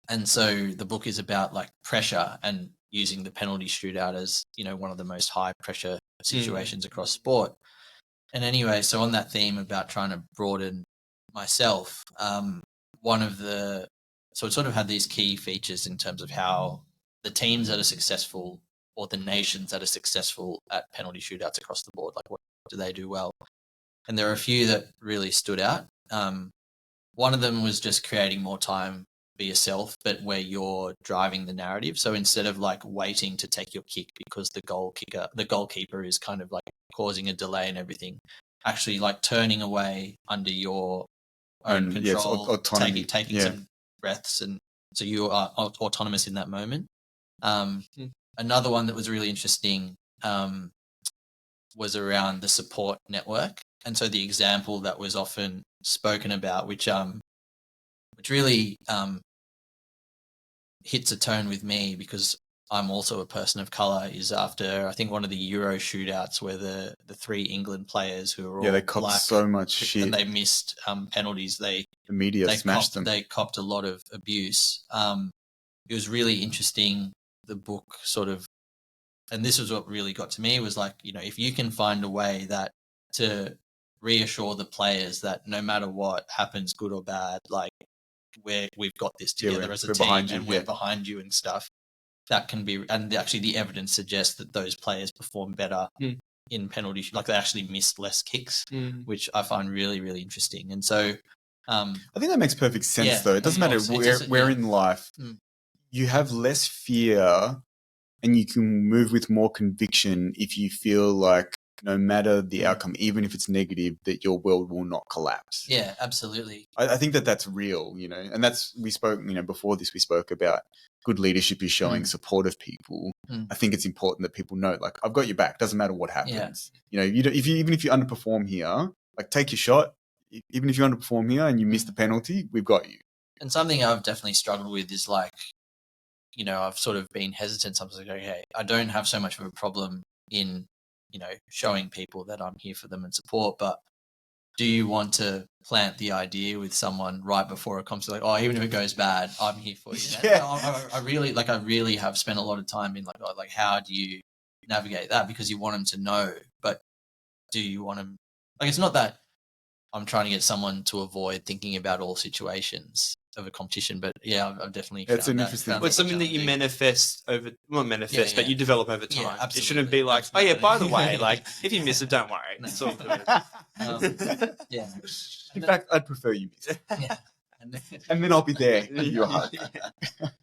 And so the book is about like pressure and using the penalty shootout as one of the most high pressure situations across sport. And anyway, so on that theme about trying to broaden myself, so it sort of had these key features in terms of how the teams that are successful or the nations that are successful at penalty shootouts across the board. Like, what do they do well? And there are a few that really stood out. One of them was just creating more time for yourself, but where you're driving the narrative. So instead of like waiting to take your kick because the goalkeeper is kind of like causing a delay and everything, actually like turning away under your own control, autonomy. taking some breaths, and so you are autonomous in that moment. Another one that was really interesting was around the support network. And so the example that was often spoken about, which really hits a tone with me because I'm also a person of colour, is after, I think, one of the Euro shootouts where the three England players who were all they copped black so much shit. And they missed penalties. The media smashed them. They copped a lot of abuse. It was really interesting, the book sort of, and this was what really got to me, was like, if you can find a way that to reassure the players that no matter what happens, good or bad, like we've got this together as a team and we're behind you and stuff, that can be, and actually the evidence suggests that those players perform better in penalty, like they actually missed less kicks, which I find really, really interesting. And so I think that makes perfect sense though. It doesn't matter where in life you have less fear and you can move with more conviction if you feel like no matter the outcome, even if it's negative, that your world will not collapse. Yeah, absolutely. I think that that's real, and that's, we spoke, before this, we spoke about good leadership is showing supportive people. I think it's important that people know, like, I've got your back. Doesn't matter what happens. Even if you underperform here, like, take your shot. Even if you underperform here and you miss the penalty, we've got you. And something I've definitely struggled with is like, I've sort of been hesitant sometimes, like, okay, I don't have so much of a problem in, showing people that I'm here for them and support, but do you want to plant the idea with someone right before it comes to like, oh, even if it goes bad, I'm here for you. Yeah. I really have spent a lot of time in like, how do you navigate that? Because you want them to know, but do you want them, like, it's not that I'm trying to get someone to avoid thinking about all situations of a competition, but I've definitely found it's an interesting. But it's something that you manifest over, but you develop over time. Yeah, it shouldn't be like, oh yeah, by the way, like if you miss it, don't worry. It's all good. In fact, I'd prefer you miss it. Yeah. And then I'll be there in your heart.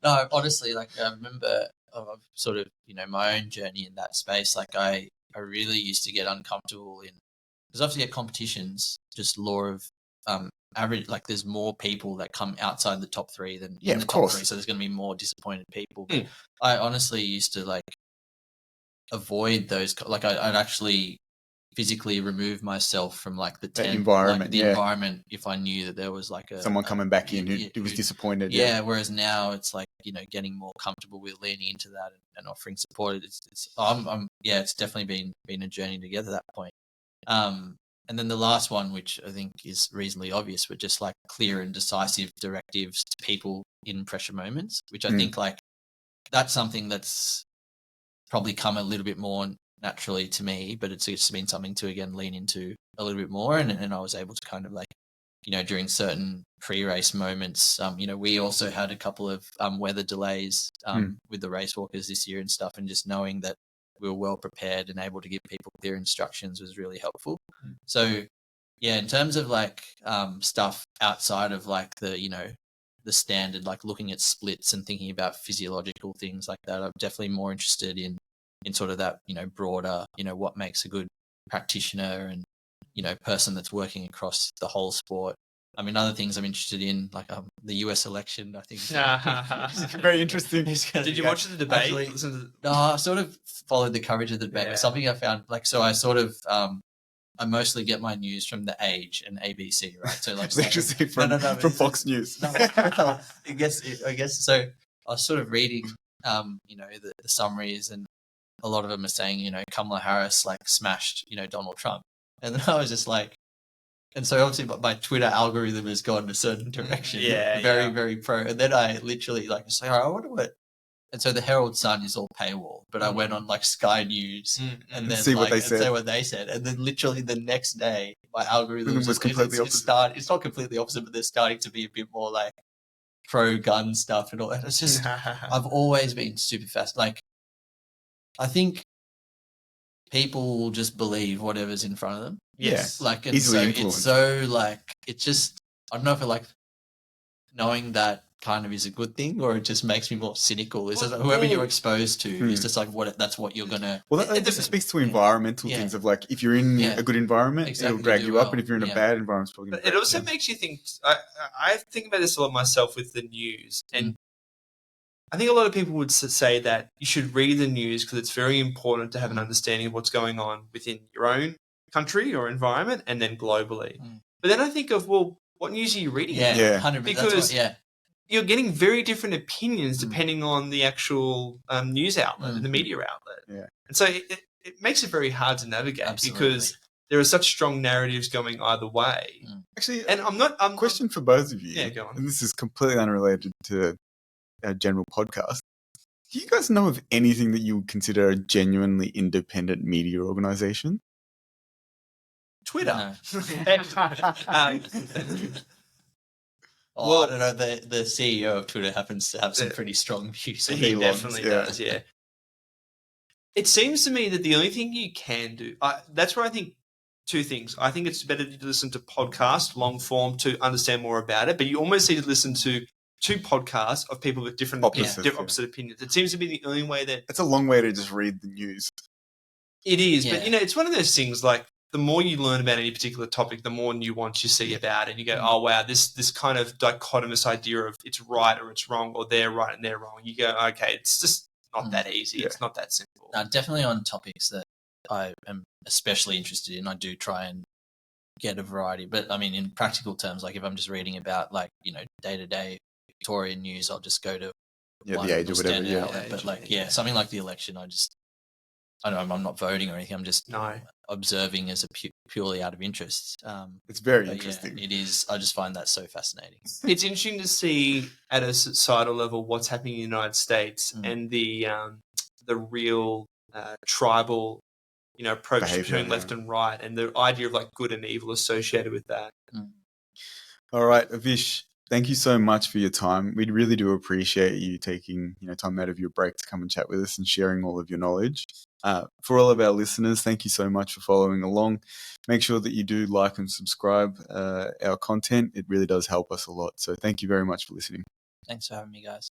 No, honestly, like I remember of sort of, my own journey in that space. Like I really used to get uncomfortable because obviously at competitions, just law of average, like there's more people that come outside the top three than in the top three, so there's going to be more disappointed people. But I honestly used to like avoid those, like I'd actually physically remove myself from like the environment, environment, if I knew that there was like someone coming back in who was disappointed. Yeah, whereas now it's like, getting more comfortable with leaning into that and offering support. It's definitely been a journey to get to that point. And then the last one, which I think is reasonably obvious, but just like clear and decisive directives to people in pressure moments, which I think like that's something that's probably come a little bit more naturally to me, but it's just been something to, again, lean into a little bit more. And I was able to kind of like, during certain pre-race moments, we also had a couple of weather delays with the race walkers this year and stuff, and just knowing that we were well prepared and able to give people clear instructions was really helpful. So in terms of like stuff outside of like the standard, like looking at splits and thinking about physiological things like that, I'm definitely more interested in sort of that, broader, what makes a good practitioner and, person that's working across the whole sport. I mean, other things I'm interested in, like the US election, I think. Very interesting. Did you watch the debate? No, I sort of followed the coverage of the debate. But something I found, like, so I sort of, I mostly get my news from The Age and ABC, right? So like, from Fox News. I guess so. I was sort of reading, the summaries, and a lot of them are saying, Kamala Harris like smashed, Donald Trump, and then I was just like. And so obviously my Twitter algorithm has gone in a certain direction. Very, very pro. And then I literally like say, I wonder what. And so the Herald Sun is all paywall, but I went on like Sky News and then see what they said. And then literally the next day, my algorithm was completely opposite. It's not completely opposite, but they're starting to be a bit more like, pro-gun stuff and all that. It's just, I've always been super fast. Like, I think people will just believe whatever's in front of them. Yes. Like, and Easily so influenced. it's so, like, it's just, I don't know if it, like, knowing that kind of is a good thing, or it just makes me more cynical. It's just like whoever you're exposed to is just like that's what you're gonna. Well, that just speaks to environmental things of like if you're in a good environment, it'll drag you up, and if you're in a bad environment, it's probably but it also makes you think. I think about this a lot myself with the news, and I think a lot of people would say that you should read the news because it's very important to have an understanding of what's going on within your own country or environment, and then globally. But then I think of, well, what news are you reading? Yeah, 100%. Because you're getting very different opinions depending on the actual news outlet and the media outlet. Yeah. And so it makes it very hard to navigate because there are such strong narratives going either way. Actually, and I'm question for both of you. Yeah, go on. And this is completely unrelated to our general podcast. Do you guys know of anything that you would consider a genuinely independent media organization? Twitter. Well, I don't know. The CEO of Twitter happens to have some pretty strong views. He definitely does, yeah. It seems to me that the only thing you can do, that's where I think two things. I think it's better to listen to podcasts, long form, to understand more about it, but you almost need to listen to two podcasts of people with different opposite opinions. It seems to be the only way that... It's a long way to just read the news. It is, but it's one of those things like, the more you learn about any particular topic, the more nuance you see about it. And you go, oh, wow, this kind of dichotomous idea of it's right or it's wrong, or they're right and they're wrong. You go, okay, it's just not that easy. It's not that simple. Definitely on topics that I am especially interested in, I do try and get a variety. But, I mean, in practical terms, like if I'm just reading about, like, day-to-day Victorian news, I'll just go to The Age or whatever. Outlet. But, like, something like the election, I know I'm not voting or anything. I'm just observing as a purely out of interest. It's very interesting. It is. I just find that so fascinating. It's interesting to see at a societal level what's happening in the United States and the real tribal, approach between left and right, and the idea of like good and evil associated with that. All right, Avish. Thank you so much for your time. We really do appreciate you taking time out of your break to come and chat with us and sharing all of your knowledge. For all of our listeners, thank you so much for following along. Make sure that you do like and subscribe our content. It really does help us a lot. So thank you very much for listening. Thanks for having me, guys.